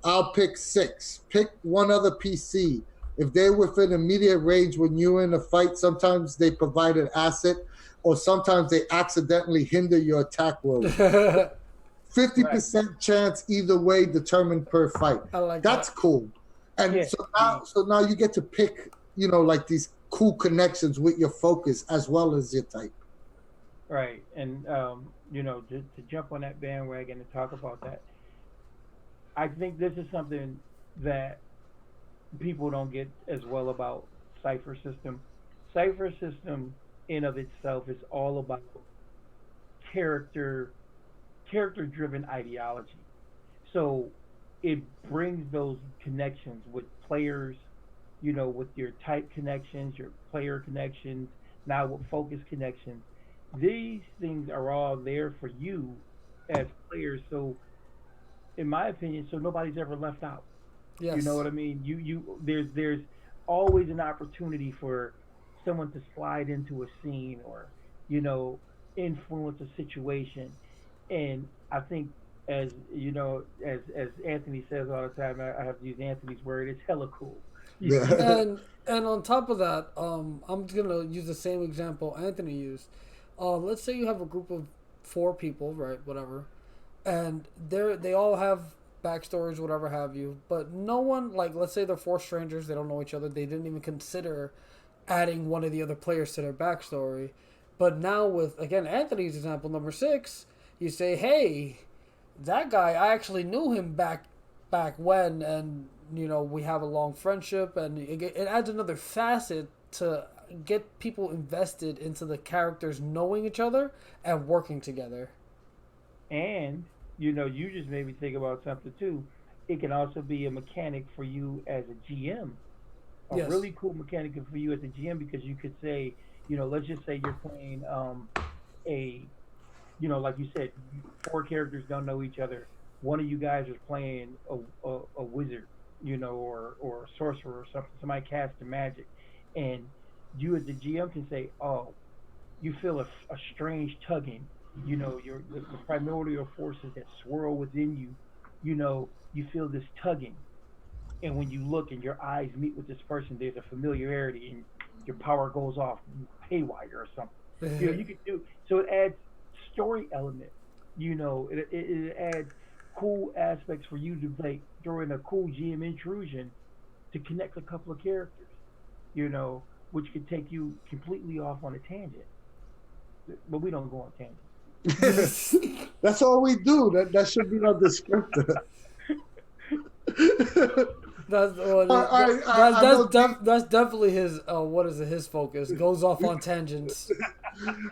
I'll pick 6. Pick one other PC. If they're within immediate range when you're in a fight, sometimes they provide an asset, or sometimes they accidentally hinder your attack roll. 50% chance either way determined per fight. I like That's that. cool. And so now you get to pick, you know, like these cool connections with your focus as well as your type. Right. And, you know, to jump on that bandwagon and talk about that, I think this is something that people don't get as well about Cypher System. Cypher System in of itself is all about character-driven ideology. So it brings those connections with players, you know, with your type connections, your player connections, now with focus connections. These things are all there for you as players. So, in my opinion, so nobody's ever left out. Yes. You know what I mean? There's always an opportunity for someone to slide into a scene or, you know, influence a situation. And I think, as you know, as Anthony says all the time, I have to use Anthony's word, it's hella cool. And on top of that, I'm gonna use the same example Anthony used. Let's say you have a group of 4 people, right? Whatever, and they all have backstories, whatever have you. But no one, like, let's say they're 4 strangers, they don't know each other, they didn't even consider adding one of the other players to their backstory. But now with, again, Anthony's example, number 6, you say, hey, that guy, I actually knew him back when, and, you know, we have a long friendship, and it adds another facet to get people invested into the characters knowing each other and working together. And, you know, you just made me think about something too. It can also be a mechanic for you as a GM. A really cool mechanic for you as a GM, because you could say, you know, let's just say you're playing you know, like you said, 4 characters don't know each other. One of you guys is playing a wizard, you know, or a sorcerer or something. Somebody casts a magic, and you as the GM can say, oh, you feel a strange tugging. You know, the primordial forces that swirl within you. You know, you feel this tugging, and when you look and your eyes meet with this person, there's a familiarity, and your power goes off haywire or something. You know, you could do so. It adds story element. You know, it adds cool aspects for you to like throw in a cool GM intrusion to connect a couple of characters. You know, which could take you completely off on a tangent. But we don't go on tangents. That's all we do. That should be our descriptor. That's definitely his. What is it? His focus goes off on tangents.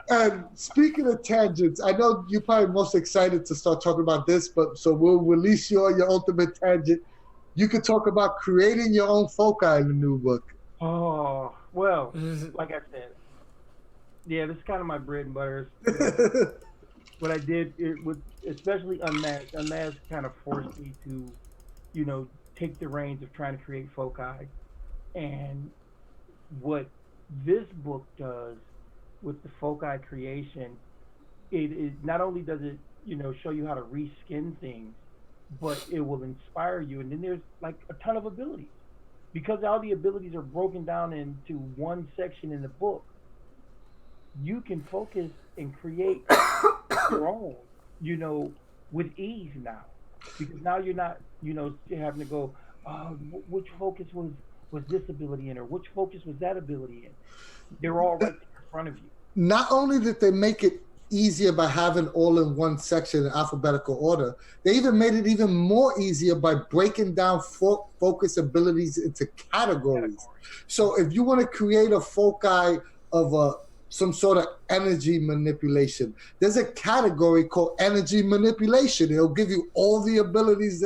And speaking of tangents, I know you're probably most excited to start talking about this, but so we'll release you on your ultimate tangent. You could talk about creating your own foci in the new book. Oh, well, like I said, yeah, this is kind of my bread and butter. What I did with, especially Unmasked. Unmasked kind of forced me to, you know, take the reins of trying to create foci. And what this book does with the foci creation, it not only does it, you know, show you how to reskin things, but it will inspire you. And then there's like a ton of abilities, because all the abilities are broken down into one section in the book. You can focus and create your own, you know, with ease now, because now you're not, you're having to go, which focus was this ability in, or which focus was that ability in. They're all right there in front of you. Not only did they make it easier by having all in one section in alphabetical order, they even made it even more easier by breaking down focus abilities into categories. So if you want to create a foci of some sort of energy manipulation, there's a category called energy manipulation. It'll give you all the abilities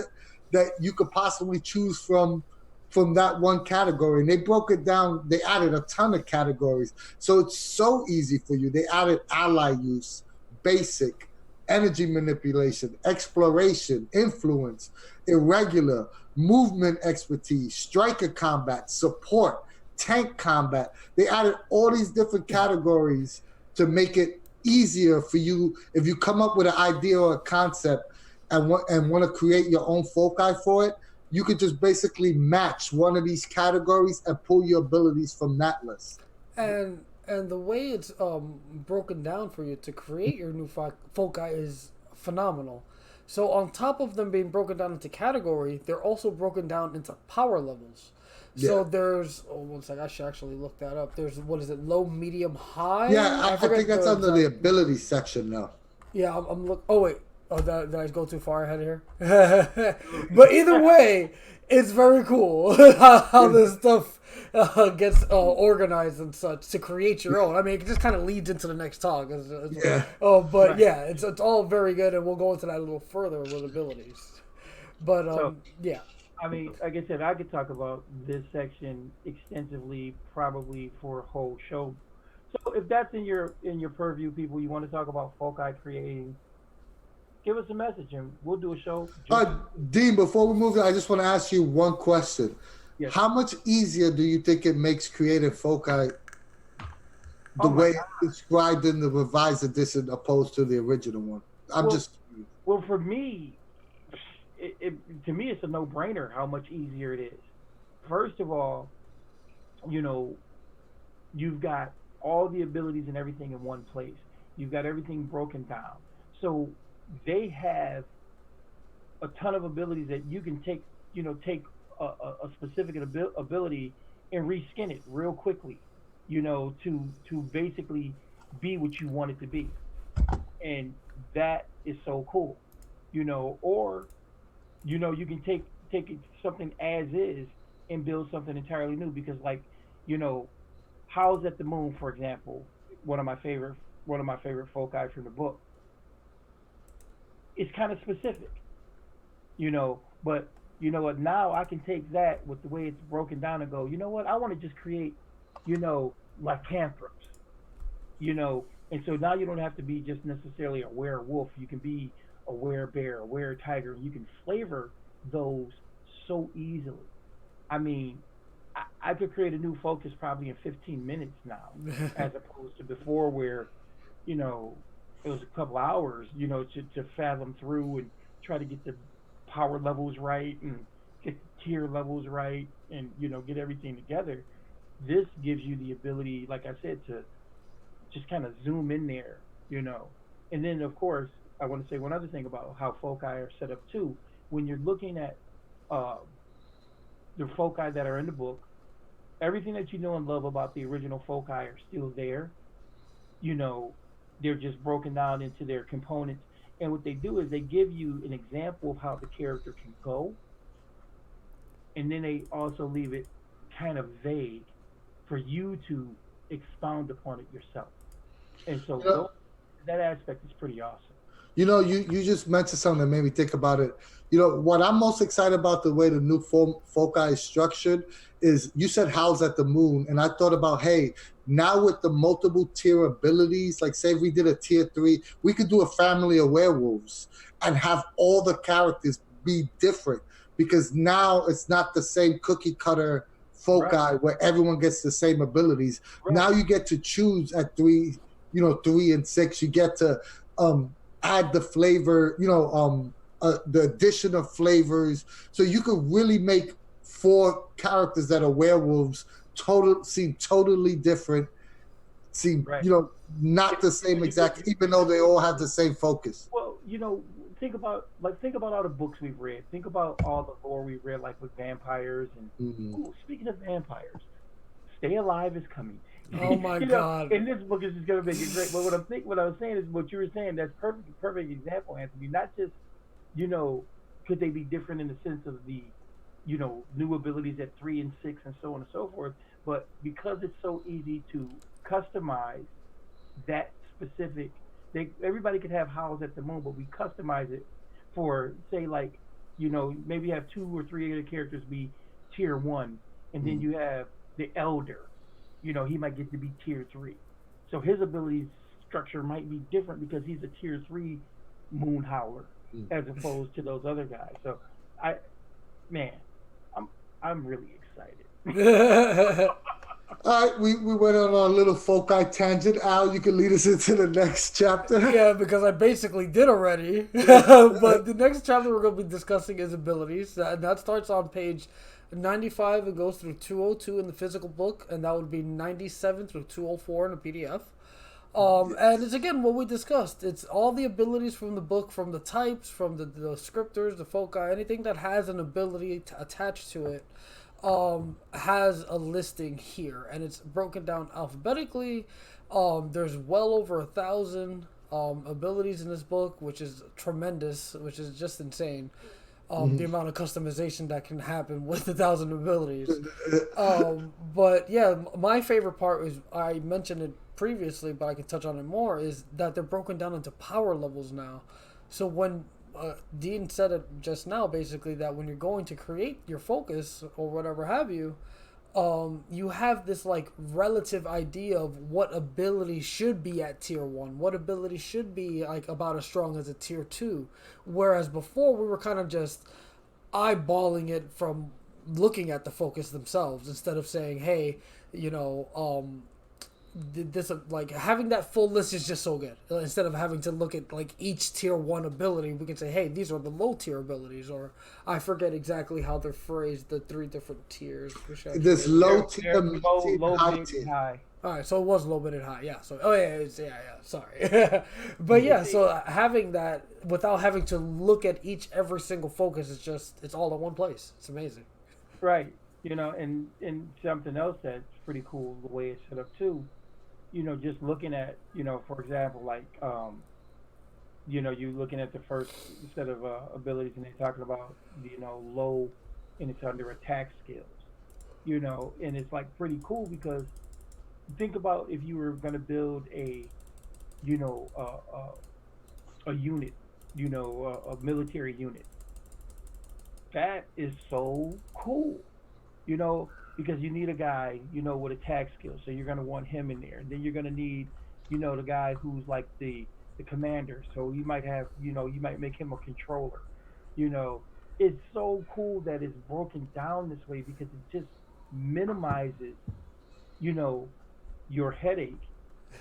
that you could possibly choose from that one category. And they broke it down. They added a ton of categories. So it's so easy for you. They added ally use, basic, energy manipulation, exploration, influence, irregular, movement expertise, striker combat, support, tank combat. They added all these different categories to make it easier for you if you come up with an idea or a concept and want to create your own foci for it. You could just basically match one of these categories and pull your abilities from that list. And the way it's broken down for you to create your new foci is phenomenal. So on top of them being broken down into category, they're also broken down into power levels. So there's, one second, I should actually look that up. There's, what is it, low, medium, high? Yeah, I think that's under the ability section now. Yeah, I'm looking. Oh, wait. Oh, did I go too far ahead here? But either way, it's very cool how this stuff gets organized and such to create your own. I mean, it just kind of leads into the next talk. But yeah, it's all very good, and we'll go into that a little further with abilities. But yeah. I mean, like I said, I could talk about this section extensively, probably for a whole show. So if that's in your purview, people, you want to talk about foci creating, give us a message and we'll do a show. Dean, before we move on, I just want to ask you one question. Yes. How much easier do you think it makes creating foci the way it's described in the revised edition opposed to the original one? Well, for me, to me, it's a no-brainer how much easier it is. First of all, you've got all the abilities and everything in one place. You've got everything broken down. So they have a ton of abilities that you can take a specific ability and reskin it real quickly, to basically be what you want it to be. And that is so cool, or, you can take something as is and build something entirely new, because Howls at the Moon, for example, one of my favorite foci from the book. It's kind of specific, but you know what, now I can take that with the way it's broken down and go, you know what, I want to just create, lycanthropes, and so now you don't have to be just necessarily a werewolf. You can be a werebear, a were-tiger, and you can flavor those so easily. I mean, I could create a new focus probably in 15 minutes now, as opposed to before where, it was a couple hours, to fathom through and try to get the power levels right and get the tier levels right and, get everything together. This gives you the ability, like I said, to just kind of zoom in there, And then, of course, I want to say one other thing about how foci are set up too. When you're looking at the foci that are in the book, everything that you know and love about the original foci are still there. They're just broken down into their components. And what they do is they give you an example of how the character can go. And then they also leave it kind of vague for you to expound upon it yourself. And so that aspect is pretty awesome. You just mentioned something that made me think about it. What I'm most excited about the way the new foci is structured is, you said Howls at the Moon, and I thought about, hey, now with the multiple tier abilities, like say if we did a tier 3, we could do a family of werewolves and have all the characters be different, because now it's not the same cookie cutter foci where everyone gets the same abilities. Now you get to choose at 3 and 6. You get to add the flavor, the addition of flavors, so you could really make 4 characters that are werewolves seem totally different, not the same exact, even though they all have the same focus. Well, think about all the books we've read. Think about all the lore we've read, like with vampires and. Mhm. Ooh, speaking of vampires, Stay Alive is coming. Oh my You know, God. and this book is just gonna make it great. But what I was saying is what you were saying. That's perfect example, Anthony. Not just could they be different in the sense of the, new abilities at 3 and 6 and so on and so forth, but because it's so easy to customize that specific, everybody could have howls at the moment, but we customize it for say like, maybe have 2 or 3 other characters be tier 1, and then you have the elder. He might get to be tier 3. So his ability structure might be different because he's a tier 3 moon howler as opposed to those other guys. So I man, I'm I'm really excited. All right, we went on a little Foci tangent. Al, you can lead us into the next chapter. Yeah, because I basically did already. But the next chapter we're going to be discussing is abilities. And that starts on page 95 and goes through 202 in the physical book, and that would be 97 through 204 in the PDF. And it's again what we discussed. It's all the abilities from the book, from the types, from the descriptors, the foci, anything that has an ability attached to it has a listing here, and it's broken down alphabetically. There's well over 1,000 abilities in this book, which is tremendous, which is just insane. The amount of customization that can happen with 1,000 abilities. But yeah, my favorite part is, I mentioned it previously, but I can touch on it more, is that they're broken down into power levels now. So when Dean said it just now, basically, that when you're going to create your focus or whatever have you, you have this like relative idea of what ability should be at tier 1, what ability should be like about as strong as a tier 2. Whereas before we were kind of just eyeballing it from looking at the focus themselves instead of saying, hey, this like having that full list is just so good. Instead of having to look at like each tier 1 ability, we can say, hey, these are the low tier abilities, or I forget exactly how they're phrased, the 3 different tiers. This low tier, mid tier, Low, high mid, tier. high. All right, so it was low, mid, and high. Yeah. So yeah. Sorry, but yeah. So having that without having to look at every single focus is it's all in one place. It's amazing. Right. And something else that's pretty cool the way it's set up too. Just looking at, for example, like, you looking at the first set of abilities, and they're talking about, low, and it's under attack skills, and it's like pretty cool because think about if you were going to build you know, a unit, a military unit. That is so cool, you know, because you need a guy, with attack skills. So you're gonna want him in there. And then you're gonna need, the guy who's like the commander. So you might have, you might make him a controller. You know, it's so cool that it's broken down this way because it just minimizes, you know, your headache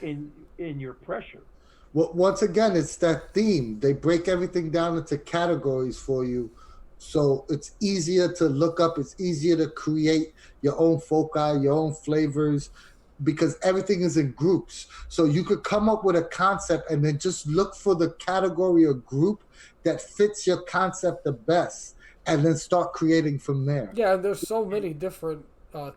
in your pressure. Well, once again, it's that theme. They break everything down into categories for you. So it's easier to look up, it's easier to create your own foci, your own flavors, because everything is in groups. So you could come up with a concept and then just look for the category or group that fits your concept the best and then start creating from there. Yeah, and there's so many different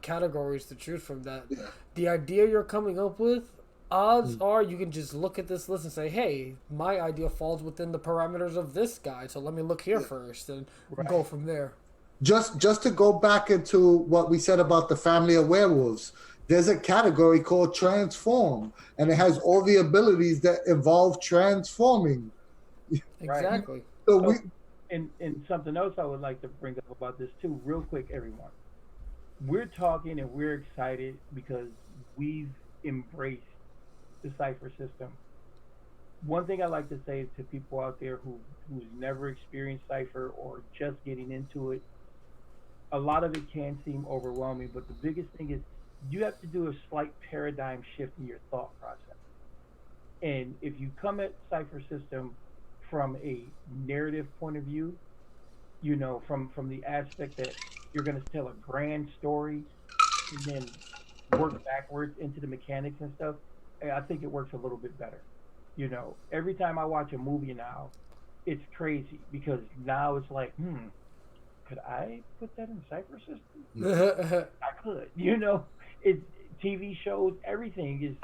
categories to choose from that. Yeah. The idea you're coming up with, odds are you can just look at this list and say, hey, my idea falls within the parameters of this guy, so let me look here first and go from there. Just to go back into what we said about the family of werewolves, there's a category called transform, and it has all the abilities that involve transforming. Exactly. So So, and something else I would like to bring up about this too, real quick, everyone. We're talking and we're excited because we've embraced the Cypher system. One thing I like to say to people out there who's never experienced Cypher or just getting into it, a lot of it can seem overwhelming, but the biggest thing is you have to do a slight paradigm shift in your thought process. And if you come at Cypher system from a narrative point of view, from the aspect that you're going to tell a grand story and then work backwards into the mechanics and stuff, I think it works a little bit better. Every time I watch a movie now, it's crazy because now it's like, could I put that in Cypher System? I could. It's TV shows, everything is,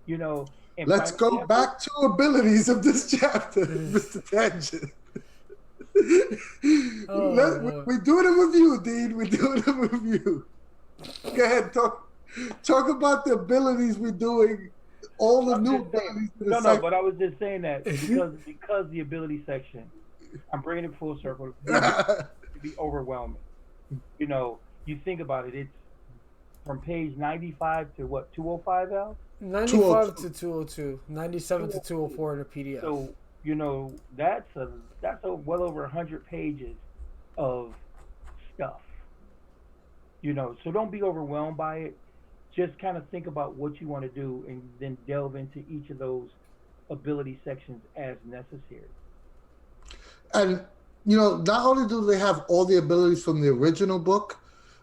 and Let's prime go example. back to abilities of this chapter, Mr. Tangent. Oh, We're doing a review, Dean. We're doing a review. Go ahead, talk about the abilities we're doing. All the new abilities. No, but I was just saying that because the ability section, I'm bringing it full circle to be overwhelming. You think about it. It's from page 95 to what, 205, Al? 95 to 202, 97 to 204 in a PDF. So that's a well over 100 pages of stuff. So don't be overwhelmed by it. Just kind of think about what you want to do and then delve into each of those ability sections as necessary. And not only do they have all the abilities from the original book,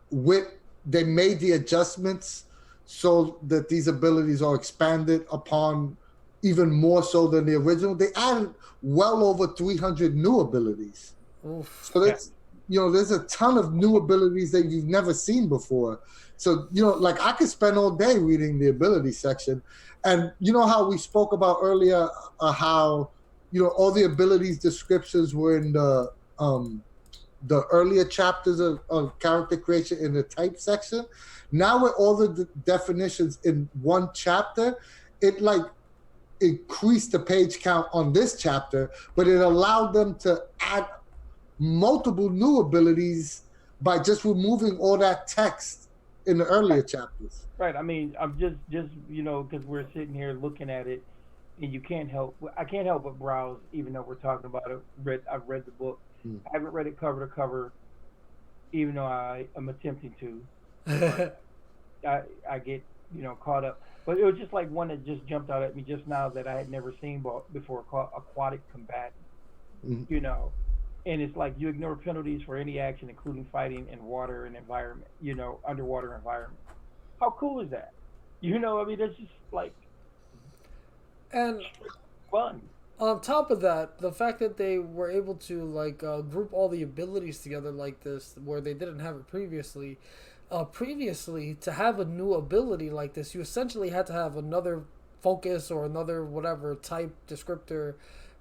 they made the adjustments so that these abilities are expanded upon even more so than the original. They added well over 300 new abilities. Oof. So that's there's a ton of new abilities that you've never seen before. So like I could spend all day reading the ability section, and how we spoke about earlier how all the abilities descriptions were in the earlier chapters of character creation in the type section. Now with all the definitions in one chapter, it like increased the page count on this chapter, but it allowed them to add multiple new abilities by just removing all that text in the earlier chapters. Right. I mean, I'm just because we're sitting here looking at it, and I can't help but browse, even though we're talking about it. I've read the book. I haven't read it cover to cover, even though I am attempting to. I get caught up, but it was just like one that just jumped out at me just now that I had never seen before, called aquatic combatant. And it's like you ignore penalties for any action, including fighting in water and environment, underwater environment. How cool is that? I mean, it's just like, and fun. On top of that, the fact that they were able to group all the abilities together like this, where they didn't have it previously. Previously, to have a new ability like this, you essentially had to have another focus or another whatever type descriptor.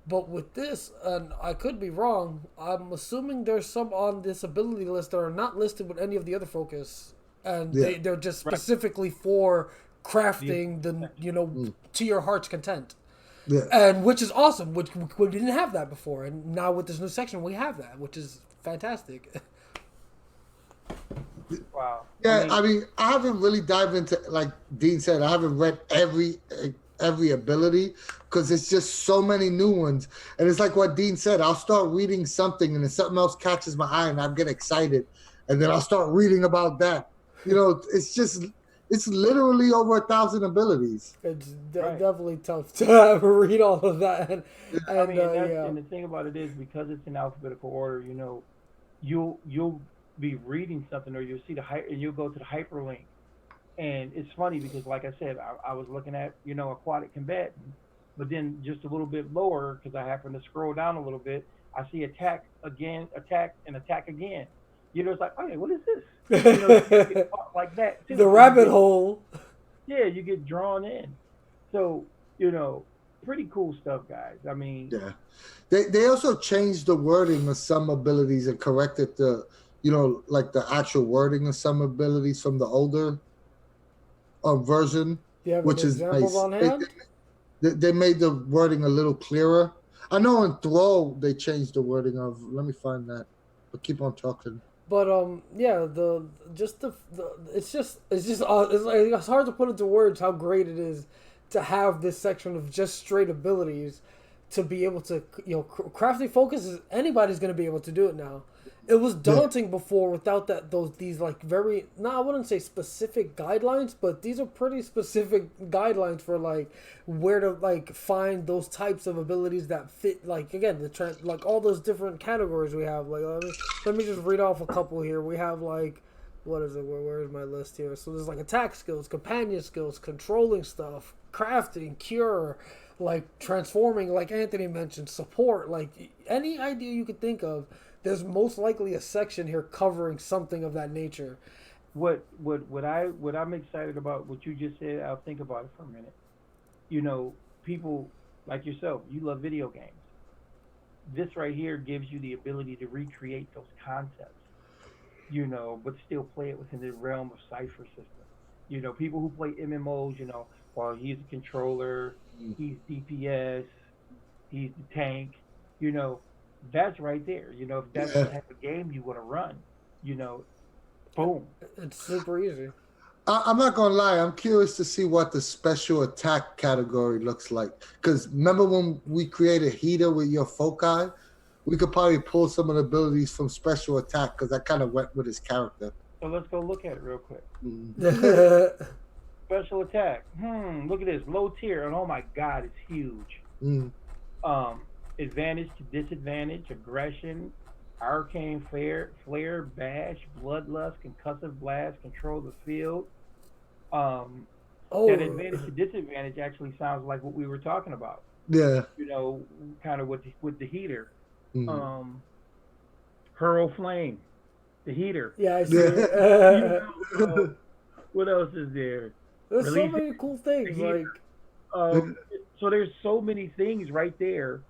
But with this, and I could be wrong, I'm assuming there's some on this ability list that are not listed with any of the other focus, and they're just specifically for crafting to your heart's content. Yeah. And which is awesome, which we didn't have that before, and now with this new section we have that, which is fantastic. Wow. Yeah, I mean, I haven't really dived into, like Dean said, I haven't read every ability because it's just so many new ones. And it's like what Dean said, I'll start reading something and then something else catches my eye and I get excited. And then I'll start reading about that. It's literally over 1,000 abilities. It's definitely tough to read all of that. And the thing about it is, because it's in alphabetical order, you'll be reading something, or you'll see and you'll go to the hyperlink, and it's funny because, like I said, I was looking at aquatic combatant, but then just a little bit lower, because I happened to scroll down a little bit, I see attack again, attack, and attack again. It's like, okay, what is this? You get caught like that too. The rabbit hole. Yeah, you get drawn in. So pretty cool stuff, guys. I mean, yeah, they also changed the wording of some abilities and corrected the like the actual wording of some abilities from the older version, which is nice. On hand? They made the wording a little clearer. I know in Thrall they changed the wording of. Let me find that. But keep on talking. But it's hard to put into words how great it is to have this section of just straight abilities to be able to crafting focus is anybody's going to be able to do it now. It was daunting before without these very, I wouldn't say specific guidelines, but these are pretty specific guidelines for where to find those types of abilities that fit again all those different categories we have. Let me just read off a couple here. We have what is it? Where is my list here? So there's attack skills, companion skills, controlling stuff, crafting, cure, like transforming, like Anthony mentioned, support, like any idea you could think of. There's most likely a section here covering something of that nature. What I'm excited about what you just said. I'll think about it for a minute. You know, people like yourself, you love video games. This right here gives you the ability to recreate those concepts, but still play it within the realm of Cypher system. People who play MMOs, well, he's a controller, he's DPS, he's the tank, you know, that's right there. If that's the Yeah. type of game you want to run, you know, boom. It's super easy. I'm not gonna lie. I'm curious to see what the special attack category looks like. Because remember when we created Heater with your Foci, we could probably pull some of the abilities from special attack because that kind of went with his character. So let's go look at it real quick. Mm. Special attack. Look at this. Low tier. And oh my God, it's huge. Advantage to disadvantage, aggression, arcane flare, bash, bloodlust, concussive blast, control the field. That advantage to disadvantage actually sounds like what we were talking about. Yeah. Kind of with the heater. Hurl flame, the heater. Yeah, I see. What else is there? There's so many cool things. So there's so many things right there.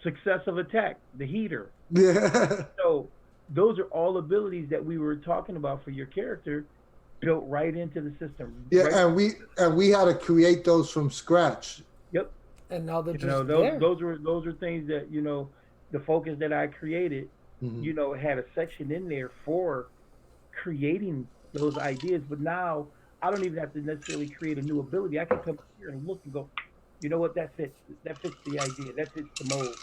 Successive attack, the heater. Yeah. So those are all abilities that we were talking about for your character, built right into the system. Yeah, right? and we had to create those from scratch. Yep. And now they're just there. Those are things that the focus that I created. Had a section in there for creating those ideas. But now I don't even have to necessarily create a new ability. I can come here and look and go, you know what, that fits the idea, that fits the mold.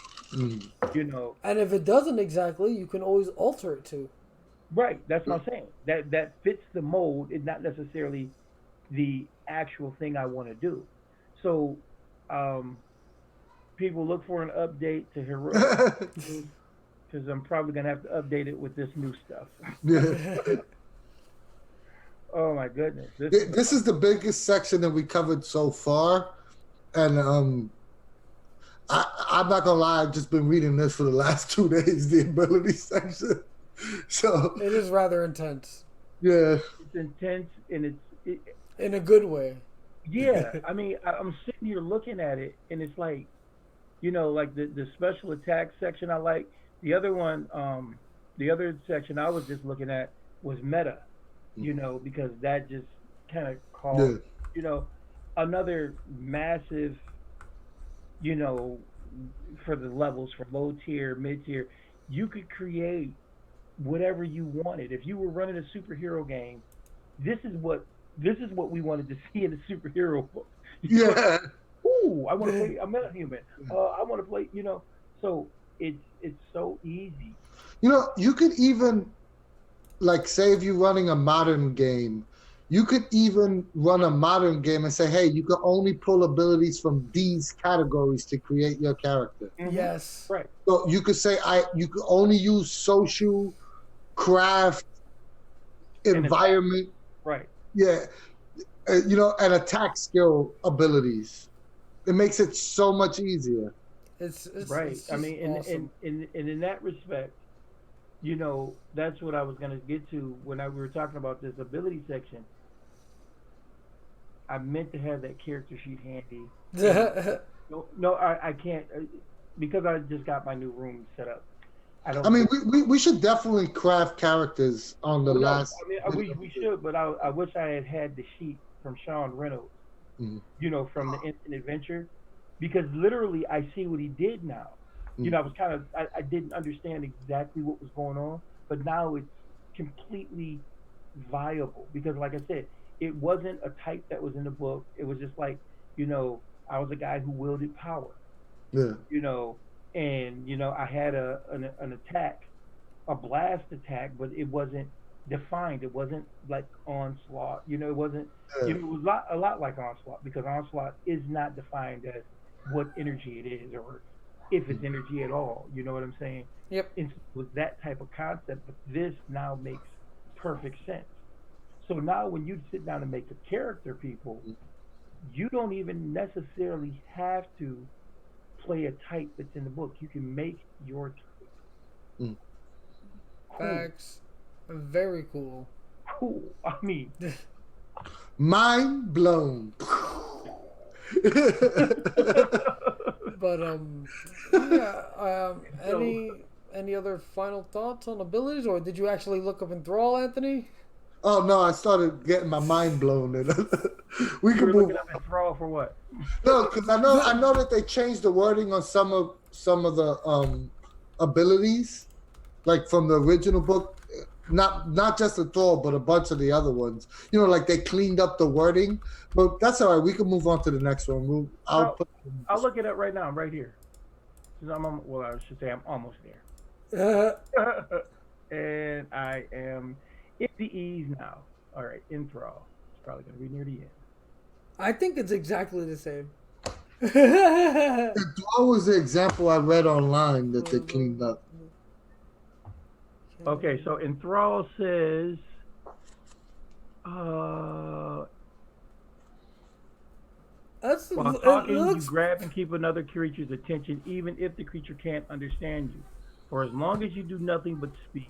And if it doesn't exactly, you can always alter it too. Right, that's what I'm saying. That fits the mold. It's not necessarily the actual thing I want to do. So people look for an update to Heroic because I'm probably gonna have to update it with this new stuff. Yeah. Oh my goodness. This is the biggest section that we covered so far. And I'm not gonna lie, I've just been reading this for the last 2 days, the ability section. So it is rather intense. Yeah. It's intense and it's in a good way. Yeah. I mean, I'm sitting here looking at it and it's like, like the special attack section I like. The other one, the other section I was just looking at was meta, because that just kind of called, another massive, for the levels, for low tier, mid tier, you could create whatever you wanted. If you were running a superhero game, this is what we wanted to see in a superhero book. Yeah. Ooh, I want to play a metahuman. I want to play, so it's so easy. You could even, like, say if you're running a modern game, you could even run a modern game and say, hey, you can only pull abilities from these categories to create your character. Mm-hmm. Yes. Right. So you could say you could only use social, craft, environment. Right. Yeah. And attack skill abilities. It makes it so much easier. It's right. It's I mean, awesome. in that respect, that's what I was going to get to when we were talking about this ability section. I meant to have that character sheet handy. No, I can't because I just got my new room set up. I mean, we should definitely craft characters on the last. I mean, we should, but I wish I had the sheet from Sean Reynolds, from the Instant Adventure, because literally I see what he did now. I was I didn't understand exactly what was going on, but now it's completely viable because, like I said, it wasn't a type that was in the book. It was just like, I was a guy who wielded power. Yeah. And I had an attack, a blast attack, but it wasn't defined. It wasn't like onslaught. It wasn't. Yeah. It was a lot like onslaught because onslaught is not defined as what energy it is or if it's energy at all. You know what I'm saying? Yep. It was that type of concept, but this now makes perfect sense. So now when you sit down and make a character, people, you don't even necessarily have to play a type that's in the book. You can make your type. Mm. Cool. Facts. Very cool. Cool. I mean, Mind blown. But yeah. So- Any other final thoughts on abilities, or did you actually look up Enthrall, Anthony? Oh no, I started getting my mind blown. And we you can were move looking up Enthrall for what? No, because I know that they changed the wording on some of the abilities, like from the original book. Not just the Thor, but a bunch of the other ones. You know, like they cleaned up the wording. But that's all right. We can move on to the next one. I'll No, put. I'll look it up right now. I'm right here. 'Cause well, I should say I'm almost Uh, there. And I am in the ease now. All right, Enthrall. It's probably going to be near the end. I think it's exactly the same. What was the example I read online that they cleaned up? Okay, so Enthrall says, uh, while talking, you grab and keep another creature's attention, even if the creature can't understand you. For as long as you do nothing but speak,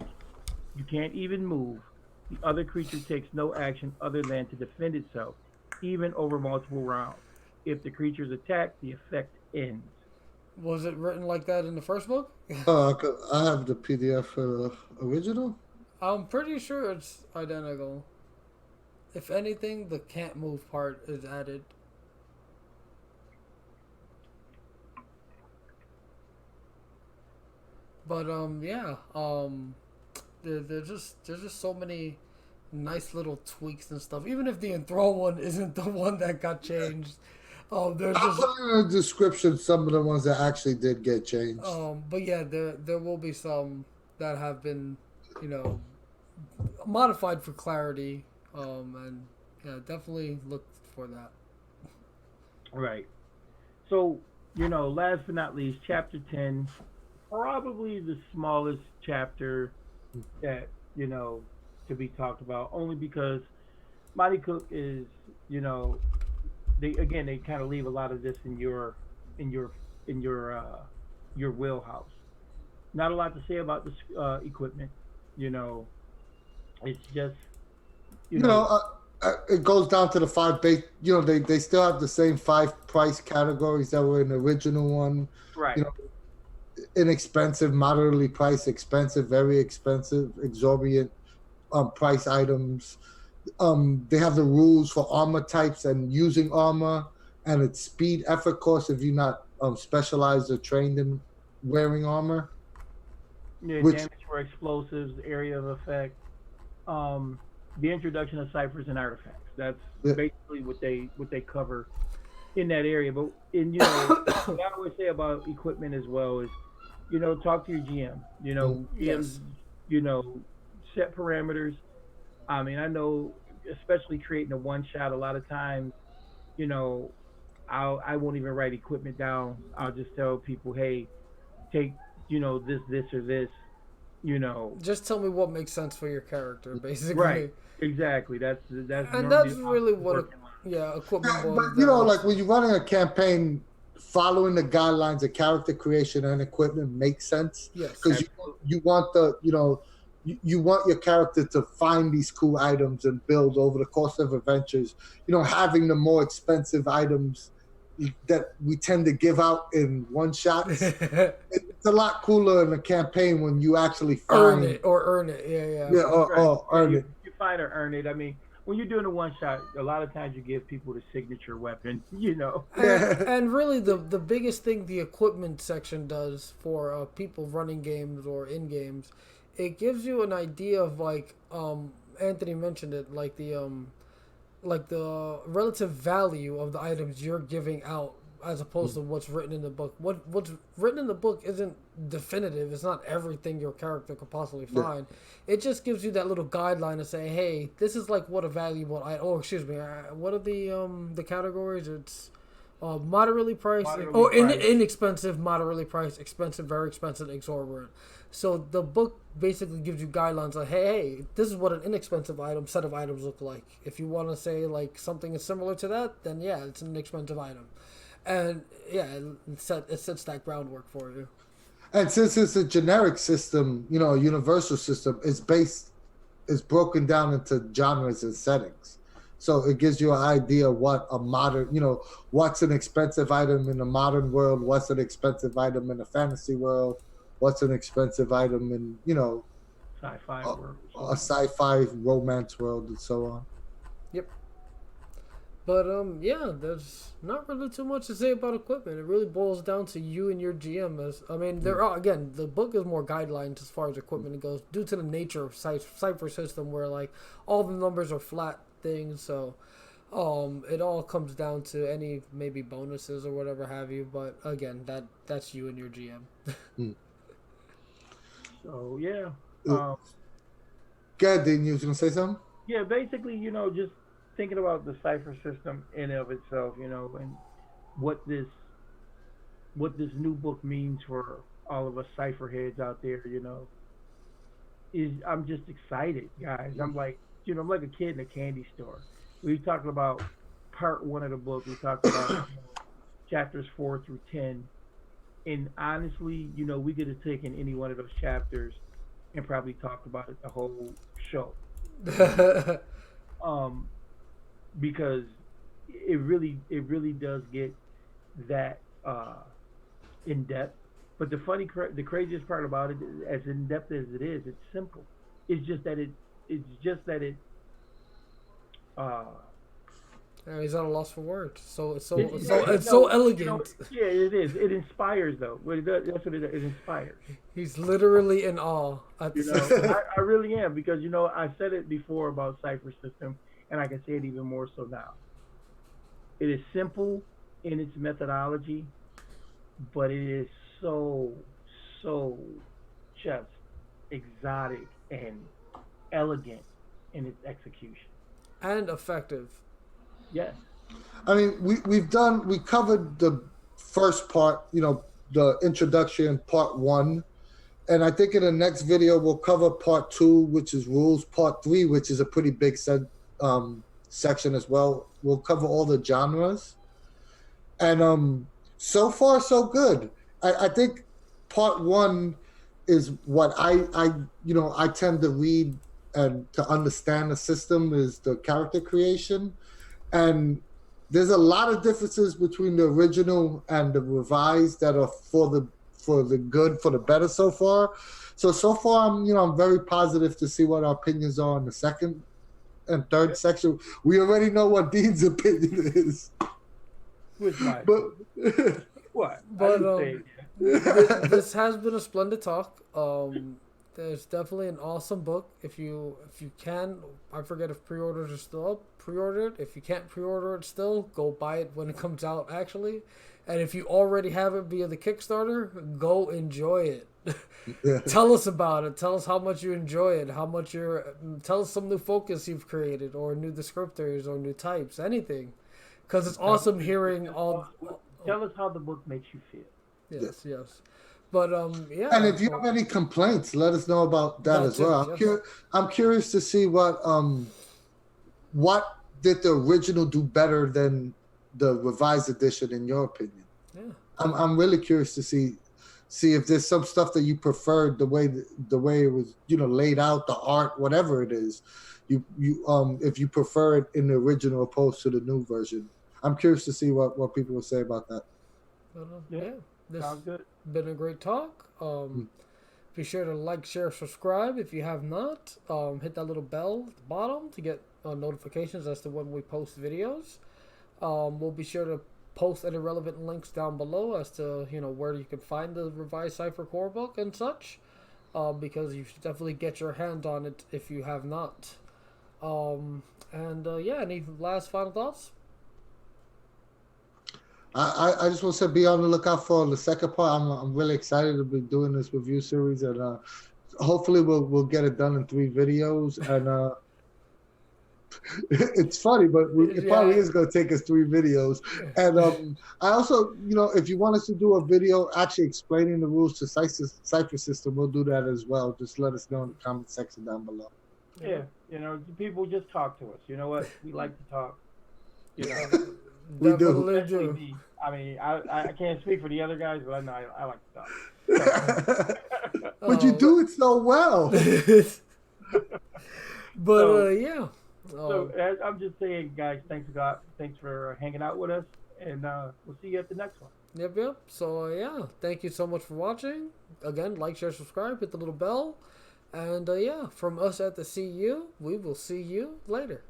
you can't even move. The other creature takes no action other than to defend itself, even over multiple rounds. If the creature is attacked, the effect ends. Was it written like that in the first book? I have the PDF for the original. I'm pretty sure it's identical. If anything, the can't move part is added. But yeah, there's just so many nice little tweaks and stuff. Even if the enthrall one isn't the one that got changed, there's I'll just put in the description some of the ones that actually did get changed. but yeah, there will be some that have been, you know, modified for clarity. And yeah, definitely look for that. Right. So, last but not least, chapter 10, probably the smallest chapter that, to be talked about, only because Mighty Cook is, they kind of leave a lot of this in your wheelhouse. Not a lot to say about this equipment. It's just It goes down to the five base. They still have the same five price categories that were in the original one. right. Inexpensive, moderately priced, expensive, very expensive, exorbitant price items. They have the rules for armor types and using armor, and its speed, effort, cost if you're not specialized or trained in wearing armor. Yeah, Which, damage for explosives, area of effect, the introduction of ciphers and artifacts. That's basically what they cover in that area. But what I always say about equipment as well is, talk to your GM. Yes. Set parameters. I mean, I know, especially creating a one shot. A lot of times, I won't even write equipment down. I'll just tell people, hey, take this or this. Just tell me what makes sense for your character, basically. Right. Exactly. That's And that's really what equipment boils but down. like when you're running a campaign, following the guidelines of character creation and equipment makes sense. Yes. Because you want you want your character to find these cool items and build over the course of adventures. Having the more expensive items that we tend to give out in one shots. It's a lot cooler in a campaign when you actually find earn it. Yeah. Yeah, or earn it. You find or earn it. I mean, when you're doing a one shot, a lot of times you give people the signature weapon. And really, the biggest thing the equipment section does for people running games or in games, it gives you an idea of, like, Anthony mentioned it, like the relative value of the items you're giving out as opposed to what's written in the book. What's written in the book isn't definitive. It's not everything your character could possibly find. Yeah. It just gives you that little guideline to say, hey, this is like what a valuable item. Oh, excuse me. What are the categories? It's Moderately priced, inexpensive, moderately priced, expensive, very expensive, exorbitant. So the book basically gives you guidelines like, hey, this is what an inexpensive set of items look like. If you want to say like something is similar to that, then yeah, it's an expensive item, and yeah, it sets that groundwork for you. And since it's a generic system, a universal system, it's broken down into genres and settings. So it gives you an idea what a modern, what's an expensive item in a modern world, what's an expensive item in a fantasy world, what's an expensive item in, sci-fi world. A sci-fi romance world and so on. Yep. But yeah, there's not really too much to say about equipment. It really boils down to you and your GM. There are, again, the book is more guidelines as far as equipment goes, due to the nature of Cypher System, where like all the numbers are flat things. So it all comes down to any maybe bonuses or whatever have you. But again, that's you and your GM. So yeah. Go ahead, Dean. You was gonna say something? Yeah, basically, just thinking about the Cypher system in and of itself, and what this new book means for all of us Cypher heads out there, is I'm just excited, guys. I'm like, I'm like a kid in a candy store. We talked about part 1 of the book. We talked about chapters 4 through 10, and honestly, we could have taken any one of those chapters and probably talked about it the whole show. Because it really does get that in depth. But the craziest part about it, as in depth as it is, it's simple. It's just that he's at a loss for words. It's so elegant. Yeah, it is. It inspires, though. That's what it inspires. He's literally in awe. I really am, because I said it before about Cypher System, and I can say it even more so now. It is simple in its methodology, but it is so just exotic and elegant in its execution. And effective. Yes. I mean, we covered the first part, the introduction, part 1. And I think in the next video, we'll cover part 2, which is rules, part 3, which is a pretty big section as well. We'll cover all the genres. And so far, so good. I think part 1 is what I tend to read and to understand the system is the character creation. And there's a lot of differences between the original and the revised that are for the good, for the better so far. So far, I'm very positive to see what our opinions are in the second and third section. We already know what Dean's opinion is. Which might. But what? But this has been a splendid talk. There's definitely an awesome book. If you can, I forget if pre-orders are still up. Pre-order it. If you can't pre-order it still, go buy it when it comes out, actually. And if you already have it via the Kickstarter, go enjoy it. Tell us about it. Tell us how much you enjoy it. Tell us some new focus you've created, or new descriptors, or new types, anything. Because it's awesome hearing all. Tell us how the book makes you feel. Yes. But yeah. And if you have any complaints, let us know about that as well. I'm curious to see what did the original do better than the revised edition, in your opinion? Yeah. I'm really curious to see if there's some stuff that you preferred the way it was, laid out, the art, whatever it is. If you prefer it in the original opposed to the new version. I'm curious to see what people will say about that. This sounds good. Been a great talk. Be sure to like, share, subscribe if you have not. Hit that little bell at the bottom to get notifications as to when we post videos. We'll be sure to post any relevant links down below as to where you can find the revised Cypher Core book and such, because you should definitely get your hand on it if you have not. Any last final thoughts? I just want to say, be on the lookout for the second part. I'm really excited to be doing this review series, and hopefully we'll get it done in 3 videos. And It's funny, but it probably is going to take us 3 videos. And I also, if you want us to do a video actually explaining the rules to Cypher System, we'll do that as well. Just let us know in the comment section down below. Yeah, people just talk to us. You know what? We like to talk. We do. Especially me. I mean, I can't speak for the other guys, but I know I like to talk. But you do it so well. But yeah. So I'm just saying, guys, thanks for hanging out with us, and we'll see you at the next one. Yep. So yeah, thank you so much for watching. Again, like, share, subscribe, hit the little bell, and from us at the CU, we will see you later.